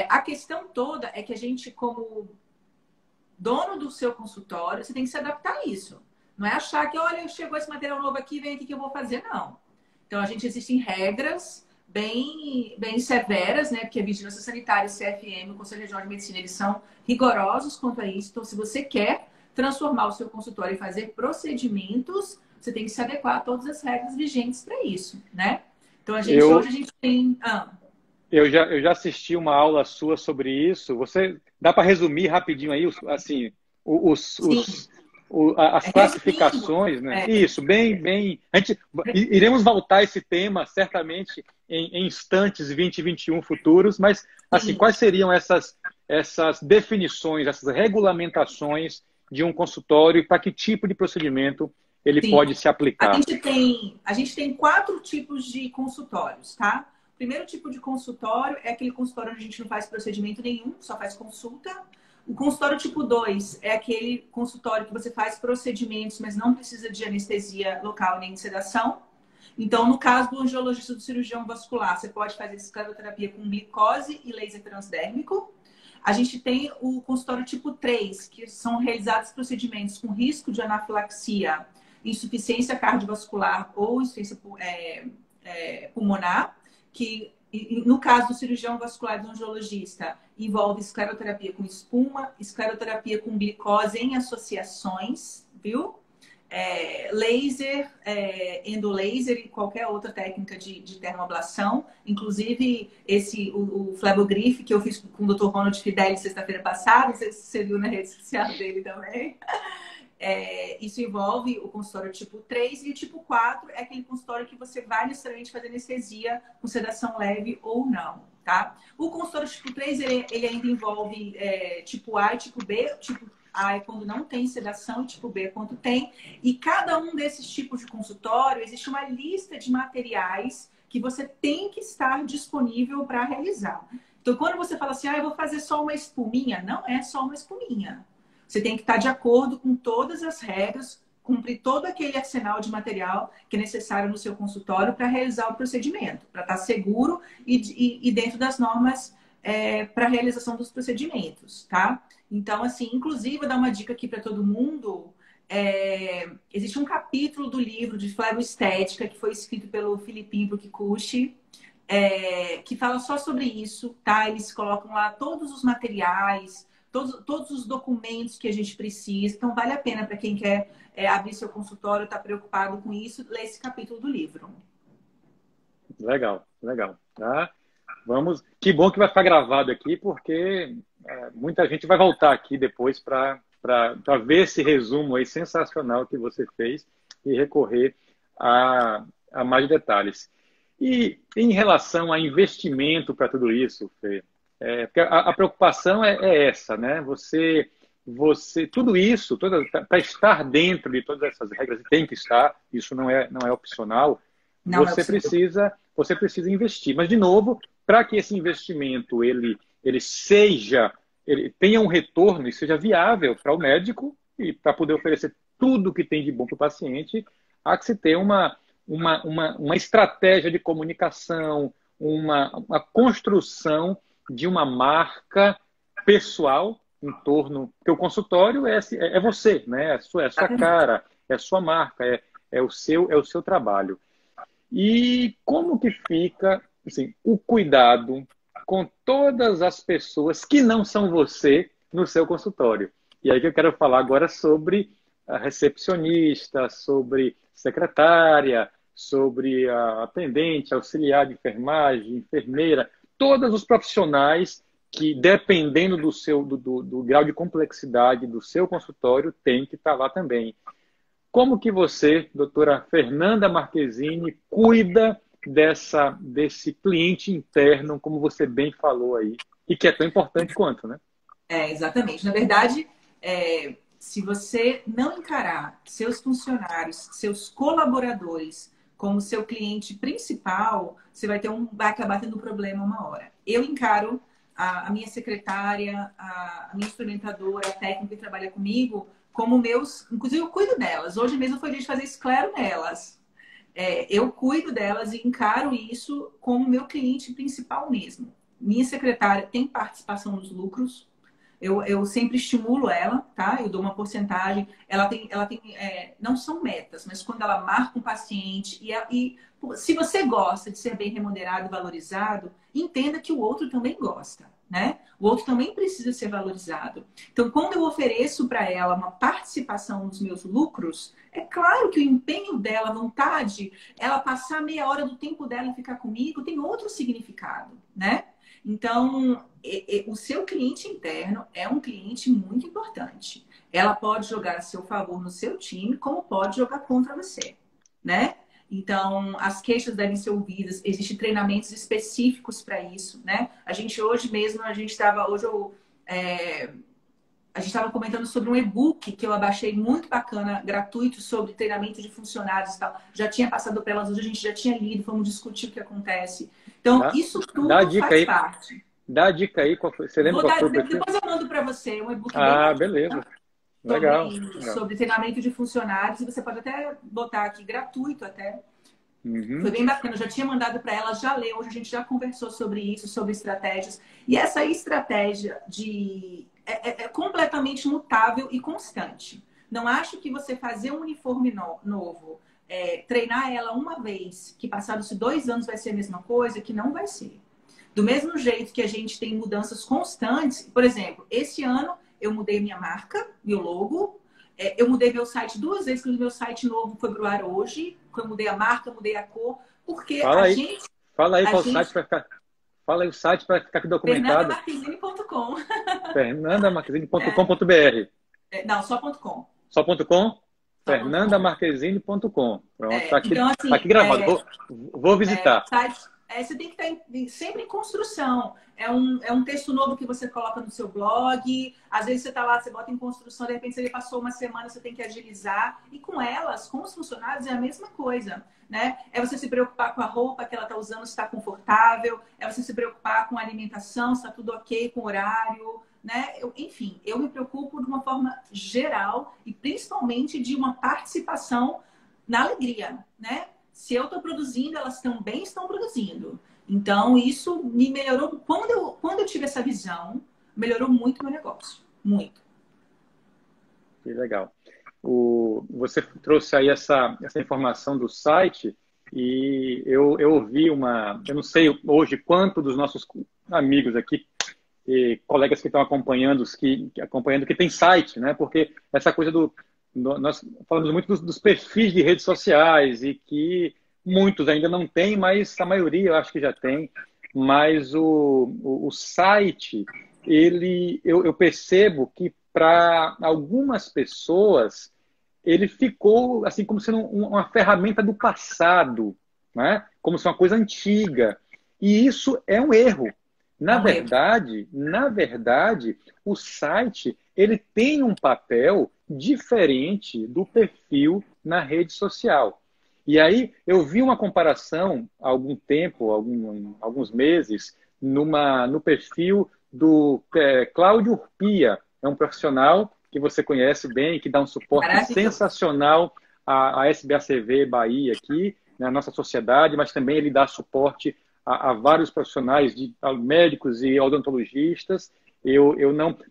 A questão toda é que a gente, como dono do seu consultório, você tem que se adaptar a isso. Não é achar que, olha, chegou esse material novo aqui, vem aqui que eu vou fazer, não. Então, existem regras bem severas, né? Porque a Vigilância Sanitária, o CFM, o Conselho Regional de Medicina, eles são rigorosos quanto a isso. Então, se você quer transformar o seu consultório e fazer procedimentos, você tem que se adequar a todas as regras vigentes para isso, né? Então, hoje a gente tem... Eu já assisti uma aula sua sobre isso. Você dá para resumir rapidinho aí, assim, as classificações, né? Isso, bem. Iremos voltar a esse tema certamente em instantes 2021 futuros, mas assim, quais seriam essas definições, essas regulamentações de um consultório e para que tipo de procedimento ele pode se aplicar? A gente tem 4 tipos de consultórios, tá? O primeiro tipo de consultório é aquele consultório onde a gente não faz procedimento nenhum, só faz consulta. O consultório tipo 2 é aquele consultório que você faz procedimentos, mas não precisa de anestesia local nem de sedação. Então, no caso do angiologista do cirurgião vascular, você pode fazer escleroterapia com glicose e laser transdérmico. A gente tem o consultório tipo 3, que são realizados procedimentos com risco de anafilaxia, insuficiência cardiovascular ou insuficiência pulmonar, que no caso do cirurgião vascular e do angiologista, envolve escleroterapia com espuma, escleroterapia com glicose em associações, viu? Laser, endolaser e qualquer outra técnica de termoablação. Inclusive, o Flebogrife, que eu fiz com o Dr. Ronald Fidelli sexta-feira passada, não sei se você viu na rede social dele também. Isso envolve o consultório tipo 3 e o tipo 4 é aquele consultório que você vai necessariamente fazer anestesia com sedação leve ou não, tá? O consultório tipo 3, ele ainda envolve tipo A e tipo B. Tipo A é quando não tem sedação e tipo B é quando tem. E cada um desses tipos de consultório, existe uma lista de materiais que você tem que estar disponível para realizar. Então, quando você fala assim, eu vou fazer só uma espuminha, não é só uma espuminha. Você tem que estar de acordo com todas as regras, cumprir todo aquele arsenal de material que é necessário no seu consultório para realizar o procedimento, para estar seguro e dentro das normas para a realização dos procedimentos, tá? Então, assim, inclusive, vou dar uma dica aqui para todo mundo. Existe um capítulo do livro de fleboestética que foi escrito pelo Filipinho Kikuchi, que fala só sobre isso, tá? Eles colocam lá todos os materiais, todos os documentos que a gente precisa. Então, vale a pena para quem quer abrir seu consultório, está preocupado com isso, ler esse capítulo do livro. Legal. Tá? Que bom que vai ficar gravado aqui, porque muita gente vai voltar aqui depois para ver esse resumo aí sensacional que você fez e recorrer a mais detalhes. E em relação a investimento para tudo isso, Fê, porque a preocupação é essa, né? Tudo isso, para estar dentro de todas essas regras, tem que estar, isso não é opcional, você precisa investir. Mas, de novo, para que esse investimento ele tenha um retorno e seja viável para o médico e para poder oferecer tudo que tem de bom para o paciente, há que se ter uma estratégia de comunicação, uma construção de uma marca pessoal em torno... Porque o consultório é você, né? É a sua cara, é a sua marca, é o seu trabalho. E como que fica assim, o cuidado com todas as pessoas que não são você no seu consultório? E aí que eu quero falar agora sobre a recepcionista, sobre secretária, sobre a atendente, auxiliar de enfermagem, enfermeira, todos os profissionais que, dependendo do grau de complexidade do seu consultório, tem que estar lá também. Como que você, doutora Fernanda Marquezini, cuida desse cliente interno, como você bem falou aí, e que é tão importante quanto, né? Exatamente. Na verdade, se você não encarar seus funcionários, seus colaboradores como seu cliente principal, você vai acabar tendo um problema uma hora. Eu encaro a minha secretária, a minha instrumentadora, a técnica que trabalha comigo, como inclusive eu cuido delas. Hoje mesmo foi dia de fazer esclero nelas. Eu cuido delas e encaro isso como meu cliente principal mesmo. Minha secretária tem participação nos lucros. Eu sempre estimulo ela, tá? Eu dou uma porcentagem. Não são metas, mas quando ela marca um paciente e se você gosta de ser bem remunerado e valorizado, entenda que o outro também gosta, né? O outro também precisa ser valorizado. Então, quando eu ofereço para ela uma participação nos meus lucros, é claro que o empenho dela, a vontade, ela passar meia hora do tempo dela e ficar comigo, tem outro significado, né? Então, o seu cliente interno é um cliente muito importante. Ela pode jogar a seu favor no seu time, como pode jogar contra você, né? Então, as queixas devem ser ouvidas. Existem treinamentos específicos para isso, né? A gente estava comentando sobre um e-book que eu abaixei muito bacana, gratuito, sobre treinamento de funcionários e tal. Já tinha passado para elas, hoje a gente já tinha lido, vamos discutir o que acontece. Então, isso tudo faz parte. Dá a dica aí, você lembra qual foi o perfil? Depois eu mando para você um e-book bem beleza. Legal. Sobre treinamento de funcionários, e você pode até botar aqui, gratuito até. Uhum. Foi bem bacana, eu já tinha mandado para ela, já leu, hoje a gente já conversou sobre isso, sobre estratégias. E essa estratégia é completamente mutável e constante. Não acho que você fazer um uniforme novo, treinar ela uma vez, que passados 2 anos vai ser a mesma coisa, que não vai ser. Do mesmo jeito que a gente tem mudanças constantes, por exemplo, esse ano eu mudei minha marca, meu logo, eu mudei meu site 2 vezes, que o meu site novo foi pro ar hoje, eu mudei a marca, mudei a cor, porque Fala aí qual site para ficar. Fala aí o site para ficar aqui documentado. fernandamarquezine.com. fernandamarquezine.com.br. Não, só .com. Só .com? fernandamarquezine.com. Pronto, tá aqui, então, assim, tá aqui gravado. Vou visitar. Você tem que estar sempre em construção. É um texto novo que você coloca no seu blog. Às vezes você está lá, você bota em construção, de repente você passou uma semana, você tem que agilizar. E com elas, com os funcionários, é a mesma coisa, né? É você se preocupar com a roupa que ela está usando, se está confortável. É você se preocupar com a alimentação, se está tudo ok, com o horário, né? Enfim, eu me preocupo de uma forma geral e principalmente de uma participação na alegria, né? Se eu estou produzindo, elas também estão produzindo. Então, isso me melhorou. Quando eu tive essa visão, melhorou muito o meu negócio. Muito. Que legal. Você trouxe aí essa informação do site e eu ouvi eu não sei hoje quanto dos nossos amigos aqui, colegas que estão acompanhando, que tem site, né? Porque essa coisa nós falamos muito dos perfis de redes sociais e que muitos ainda não têm, mas a maioria eu acho que já tem. Mas o site, eu percebo que para algumas pessoas ele ficou assim como sendo uma ferramenta do passado, né? Como se uma coisa antiga. E isso é um erro. Na verdade, o site ele tem um papel diferente do perfil na rede social. E aí eu vi uma comparação há algum tempo, alguns meses, no perfil do Cláudio Urpia. É um profissional que você conhece bem, que dá um suporte sensacional à SBACV Bahia aqui, na nossa sociedade, mas também ele dá suporte a vários profissionais, médicos e odontologistas. Eu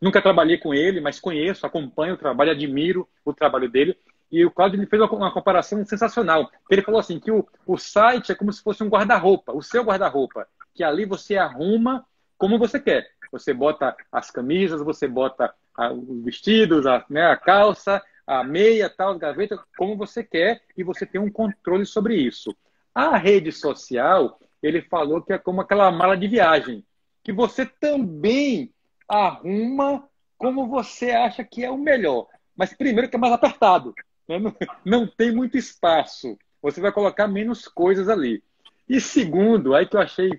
nunca trabalhei com ele, mas conheço, acompanho o trabalho, admiro o trabalho dele. E o Cláudio fez uma comparação sensacional. Ele falou assim que o site é como se fosse um guarda-roupa, o seu guarda-roupa, que ali você arruma como você quer. Você bota as camisas, você bota os vestidos, a calça, a meia, tal, a gaveta, como você quer, e você tem um controle sobre isso. A rede social, ele falou que é como aquela mala de viagem, que você também arruma como você acha que é o melhor. Mas primeiro que é mais apertado, né? Não tem muito espaço. Você vai colocar menos coisas ali. E segundo, aí que eu achei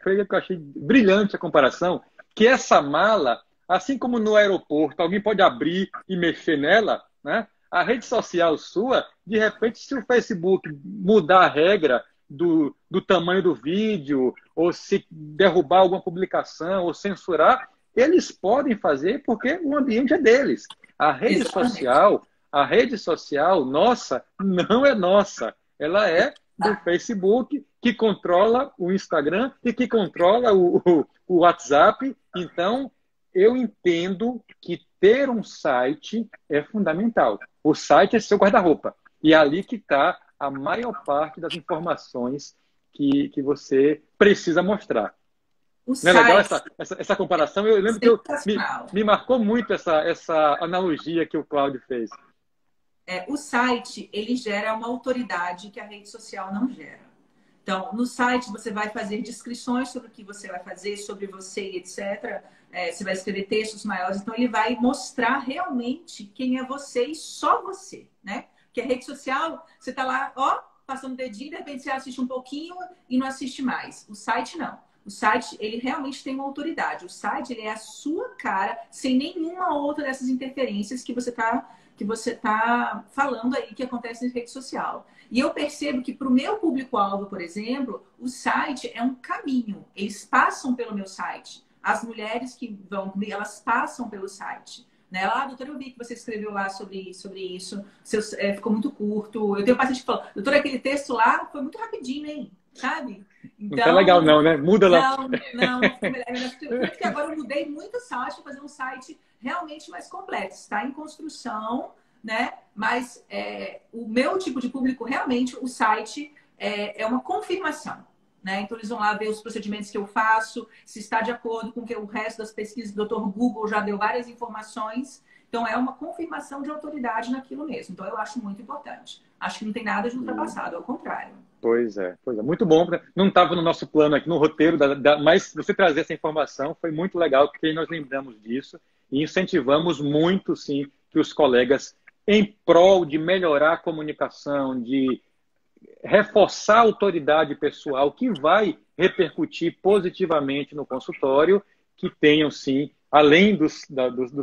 brilhante a comparação, que essa mala, assim como no aeroporto, alguém pode abrir e mexer nela, né? A rede social sua, de repente, se o Facebook mudar a regra do tamanho do vídeo, ou se derrubar alguma publicação, ou censurar, eles podem fazer porque o ambiente é deles. A rede social nossa não é nossa. Ela é do Facebook, que controla o Instagram e que controla o WhatsApp. Então, eu entendo que ter um site é fundamental. O site é seu guarda-roupa. E é ali que está a maior parte das informações que você precisa mostrar. O Não é legal site essa comparação? Eu lembro que me marcou muito essa analogia que o Cláudio fez. O site, ele gera uma autoridade que a rede social não gera. Então, no site você vai fazer descrições sobre o que você vai fazer, sobre você, etc. Você vai escrever textos maiores. Então, ele vai mostrar realmente quem é você e só você, né? Porque a rede social, você tá lá, ó, passando o dedinho, de repente você assiste um pouquinho e não assiste mais. O site, não. O site, ele realmente tem uma autoridade. O site, ele é a sua cara, sem nenhuma outra dessas interferências que você tá falando aí que acontece na rede social. E eu percebo que para o meu público-alvo, por exemplo, o site é um caminho. Eles passam pelo meu site. As mulheres que vão comigo, elas passam pelo site. Né? Lá, doutora, eu vi que você escreveu lá sobre isso. Ficou muito curto. Eu tenho um paciente que falou, doutora, aquele texto lá foi muito rapidinho, hein? Sabe? Então, não tá legal não, né? Muda lá. Não ficou melhor. Tanto que agora eu mudei muito o site para fazer um site realmente mais completo. Está em construção, né? Mas o meu tipo de público, realmente, o site é uma confirmação. Né? Então, eles vão lá ver os procedimentos que eu faço, se está de acordo com o que o resto das pesquisas do Dr. Google já deu várias informações. Então, é uma confirmação de autoridade naquilo mesmo. Então, eu acho muito importante. Acho que não tem nada de ultrapassado, ao contrário. Pois é. Muito bom. Não estava no nosso plano aqui, no roteiro, mas você trazer essa informação foi muito legal, porque nós lembramos disso e incentivamos muito, sim, que os colegas, em prol de melhorar a comunicação, de reforçar a autoridade pessoal que vai repercutir positivamente no consultório, que tenham, sim, além dos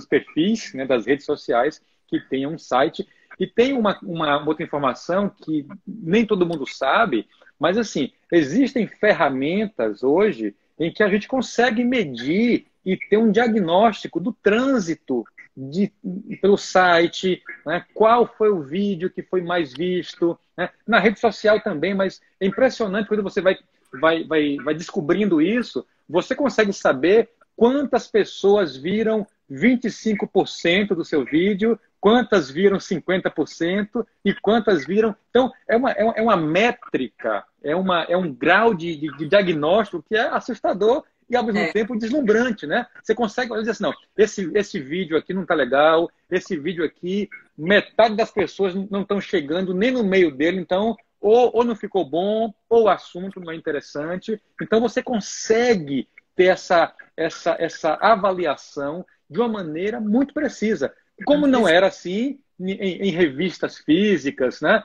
perfis, né, das redes sociais, que tenham um site. E tem uma outra informação que nem todo mundo sabe, mas assim, existem ferramentas hoje em que a gente consegue medir e ter um diagnóstico do trânsito pelo site, né? Qual foi o vídeo que foi mais visto, né? Na rede social também, mas é impressionante quando você vai descobrindo isso, você consegue saber quantas pessoas viram 25% do seu vídeo, quantas viram 50% e quantas viram... Então, é uma métrica, é um grau de diagnóstico que é assustador e, ao mesmo tempo, deslumbrante, né? Você consegue dizer assim, não, esse vídeo aqui não está legal, esse vídeo aqui, metade das pessoas não estão chegando nem no meio dele, então, ou não ficou bom, ou o assunto não é interessante. Então, você consegue ter essa avaliação de uma maneira muito precisa. Como não era assim em revistas físicas, né?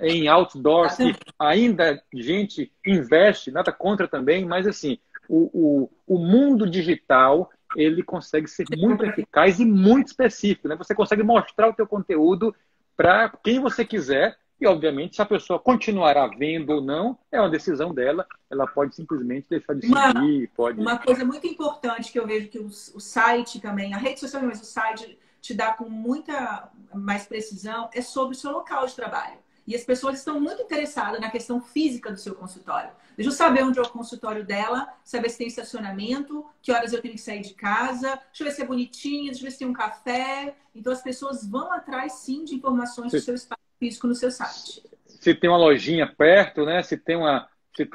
Em outdoors, que ainda gente investe, nada contra também, mas assim, o mundo digital, ele consegue ser muito eficaz e muito específico, né? Você consegue mostrar o teu conteúdo para quem você quiser e, obviamente, se a pessoa continuará vendo ou não, é uma decisão dela, ela pode simplesmente deixar de seguir. Uma coisa muito importante que eu vejo que o site também, a rede social, mas o site te dá com muita mais precisão, é sobre o seu local de trabalho. E as pessoas estão muito interessadas na questão física do seu consultório. Deixa eu saber onde é o consultório dela, saber se tem estacionamento, que horas eu tenho que sair de casa, deixa eu ver se é bonitinho, deixa eu ver se tem um café. Então, as pessoas vão atrás, sim, de informações do seu espaço físico no seu site. Se tem uma lojinha perto, né? Se tem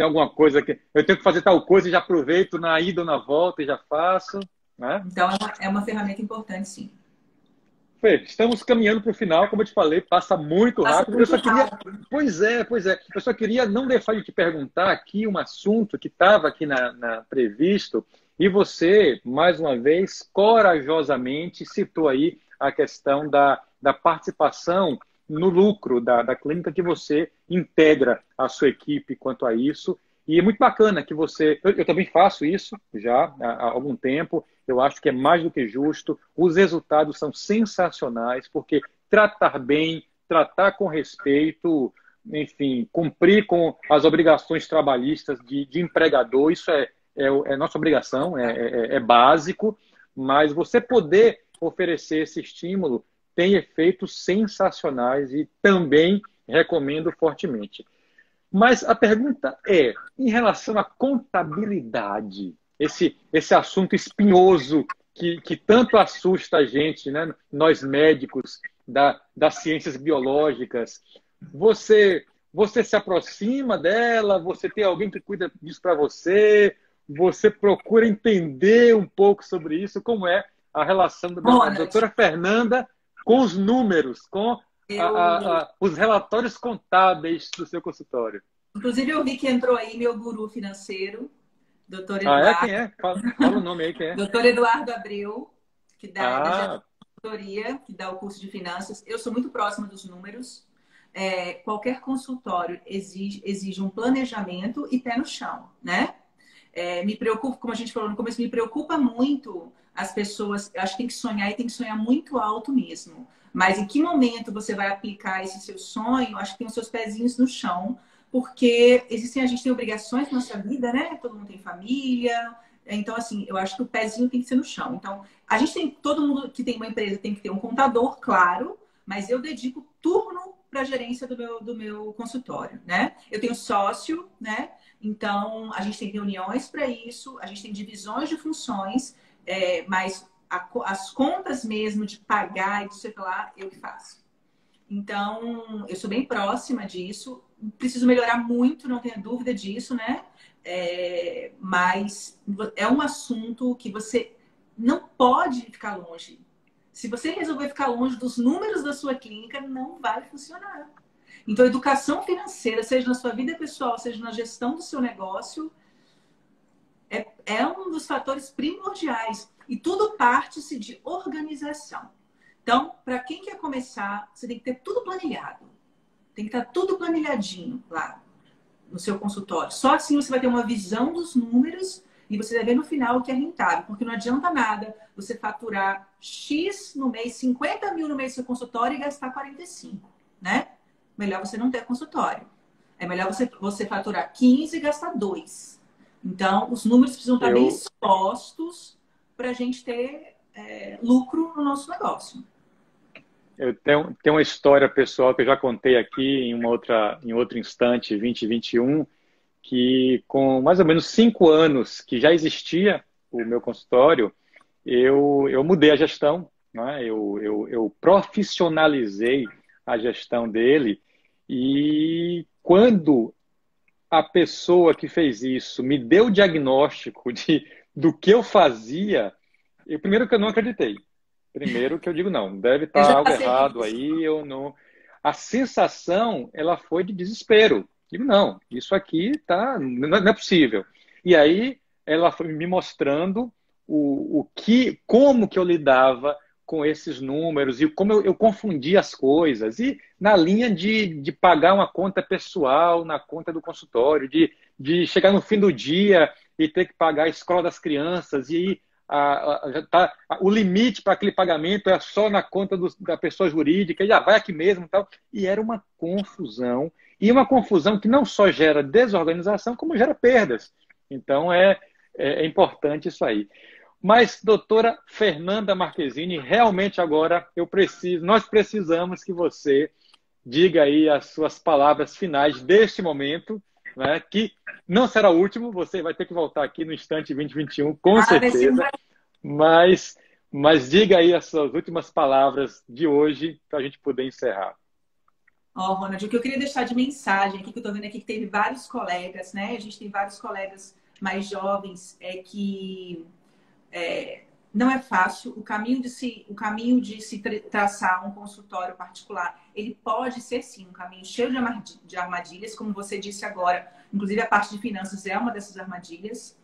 alguma coisa que... Eu tenho que fazer tal coisa e já aproveito na ida ou na volta e já faço, né? Então, é uma ferramenta importante, sim. Fê, estamos caminhando para o final, como eu te falei, passa muito rápido. Eu só queria... Pois é. Eu só queria não deixar de te perguntar aqui um assunto que estava aqui na previsto, e você, mais uma vez, corajosamente citou aí a questão da participação no lucro da clínica, que você integra a sua equipe quanto a isso. E é muito bacana que você... Eu também faço isso já há algum tempo. Eu acho que é mais do que justo. Os resultados são sensacionais, porque tratar bem, tratar com respeito, enfim, cumprir com as obrigações trabalhistas de empregador, isso é nossa obrigação, é básico. Mas você poder oferecer esse estímulo tem efeitos sensacionais e também recomendo fortemente. Mas a pergunta é, em relação à contabilidade, esse assunto espinhoso que tanto assusta a gente, né? Nós médicos das ciências biológicas, você se aproxima dela, você tem alguém que cuida disso para você, você procura entender um pouco sobre isso, como é a relação da Ronald, doutora Fernanda com os números, com os relatórios contábeis do seu consultório. inclusive, eu vi que entrou aí meu guru financeiro, doutor Ah, é? Quem Eduardo, é? Fala o nome aí, quem é? doutor Eduardo Abreu, que dá da Ah, consultoria, que dá o curso de finanças. Eu sou muito próxima dos números. Qualquer consultório exige um planejamento e pé no chão, né? Me preocupa, como a gente falou no começo, me preocupa muito as pessoas. Eu acho que tem que sonhar e tem que sonhar muito alto mesmo. Mas em que momento você vai aplicar esse seu sonho? Acho que tem os seus pezinhos no chão, porque a gente tem obrigações na nossa vida, né? Todo mundo tem família. Então, assim, eu acho que o pezinho tem que ser no chão. Então, a gente tem, todo mundo que tem uma empresa tem que ter um contador, claro, mas eu dedico turno para a gerência do meu consultório, né? Eu tenho sócio, né? Então, a gente tem reuniões para isso, a gente tem divisões de funções, mas as contas mesmo de pagar e de sei lá, eu que faço. Então, eu sou bem próxima disso. Preciso melhorar muito, não tenha dúvida disso, né? Mas é um assunto que você não pode ficar longe. Se você resolver ficar longe dos números da sua clínica, não vai funcionar. Então, educação financeira, seja na sua vida pessoal, seja na gestão do seu negócio, é um dos fatores primordiais. E tudo parte-se de organização. Então, para quem quer começar, você tem que ter tudo planilhado. Tem que estar tudo planilhadinho lá no seu consultório. Só assim você vai ter uma visão dos números e você vai ver no final o que é rentável. Porque não adianta nada você faturar X no mês, 50 mil no mês do seu consultório e gastar 45, né? Melhor você não ter consultório. É melhor você faturar 15 e gastar 2. Então, os números precisam estar bem expostos para a gente ter lucro no nosso negócio. eu tenho uma história pessoal que eu já contei aqui em outro instante, 2021, que com mais ou menos 5 anos que já existia o meu consultório, eu mudei a gestão, né? Eu profissionalizei a gestão dele e quando a pessoa que fez isso me deu o diagnóstico do que eu fazia, primeiro que eu não acreditei. Primeiro que eu digo, não, deve Eu estar já algo passei por errado isso. aí, eu não. A sensação, ela foi de desespero. Digo, não, isso aqui não é possível. E aí ela foi me mostrando como que eu lidava com esses números e como eu confundia as coisas. E na linha de pagar uma conta pessoal na conta do consultório, de chegar no fim do dia e ter que pagar a escola das crianças e o limite para aquele pagamento é só na conta da pessoa jurídica, já vai aqui mesmo e tal. E era uma confusão. E uma confusão que não só gera desorganização, como gera perdas. Então, é importante isso aí. Mas, doutora Fernanda Marquezini, realmente agora nós precisamos que você diga aí as suas palavras finais deste momento, né, que não será o último, você vai ter que voltar aqui no instante 2021, com certeza, mas diga aí as suas últimas palavras de hoje para a gente poder encerrar. Ronald, o que eu queria deixar de mensagem aqui, que eu tô vendo aqui que teve vários colegas, né? A gente tem vários colegas mais jovens que não é fácil. O caminho de se traçar um consultório particular, ele pode ser sim um caminho cheio de armadilhas, como você disse agora. Inclusive a parte de finanças é uma dessas armadilhas.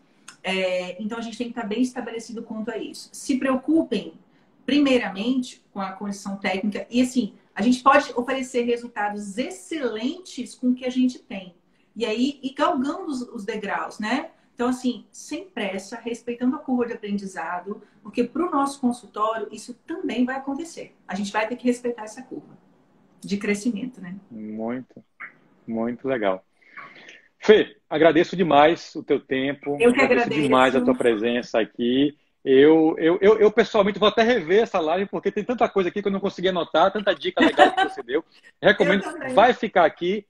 Então a gente tem que estar bem estabelecido quanto a isso. Se preocupem, primeiramente, com a condição técnica. E assim, a gente pode oferecer resultados excelentes com o que a gente tem. E aí, ir galgando os degraus, né? Então, assim, sem pressa, respeitando a curva de aprendizado, porque para o nosso consultório isso também vai acontecer. A gente vai ter que respeitar essa curva de crescimento, né? Muito, muito legal. Fê, agradeço demais o teu tempo, Eu que agradeço demais a agradeço. tua presença aqui. Eu pessoalmente vou até rever essa live, porque tem tanta coisa aqui que eu não consegui anotar, tanta dica legal que você deu. Eu Recomendo, também. vai ficar aqui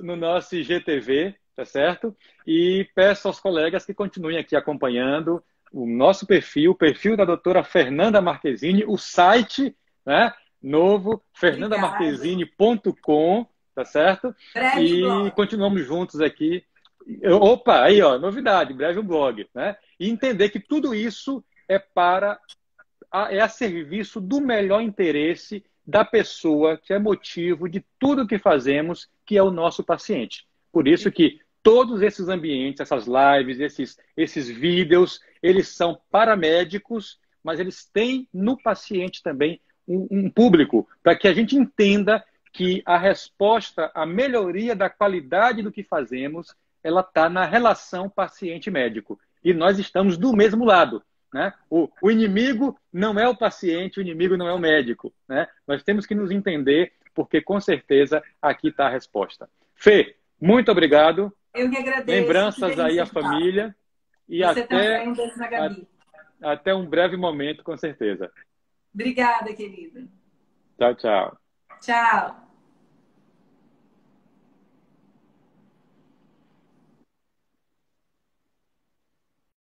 no nosso IGTV, tá certo? E peço aos colegas que continuem aqui acompanhando o nosso perfil, o perfil da doutora Fernanda Marquezine, o site, né, novo, Obrigada. fernandamarquezine.com, tá certo? Breve E blog. continuamos juntos aqui. Opa, aí, ó, novidade, breve um blog, né? E entender que tudo isso é a serviço do melhor interesse da pessoa, que é motivo de tudo que fazemos, que é o nosso paciente. Por isso que todos esses ambientes, essas lives, esses vídeos, eles são para médicos, mas eles têm no paciente também um público, para que a gente entenda que a resposta, a melhoria da qualidade do que fazemos, ela está na relação paciente-médico. E nós estamos do mesmo lado. Né? O inimigo não é o paciente, o inimigo não é o médico. Né? Nós temos que nos entender, porque com certeza aqui está a resposta. Fê, muito obrigado. Eu que agradeço. Que Lembranças aí delícia à de papo. família e Você também. Um beijo na Gabi. até um breve momento, com certeza. Obrigada, querida. Tchau, tchau. Tchau.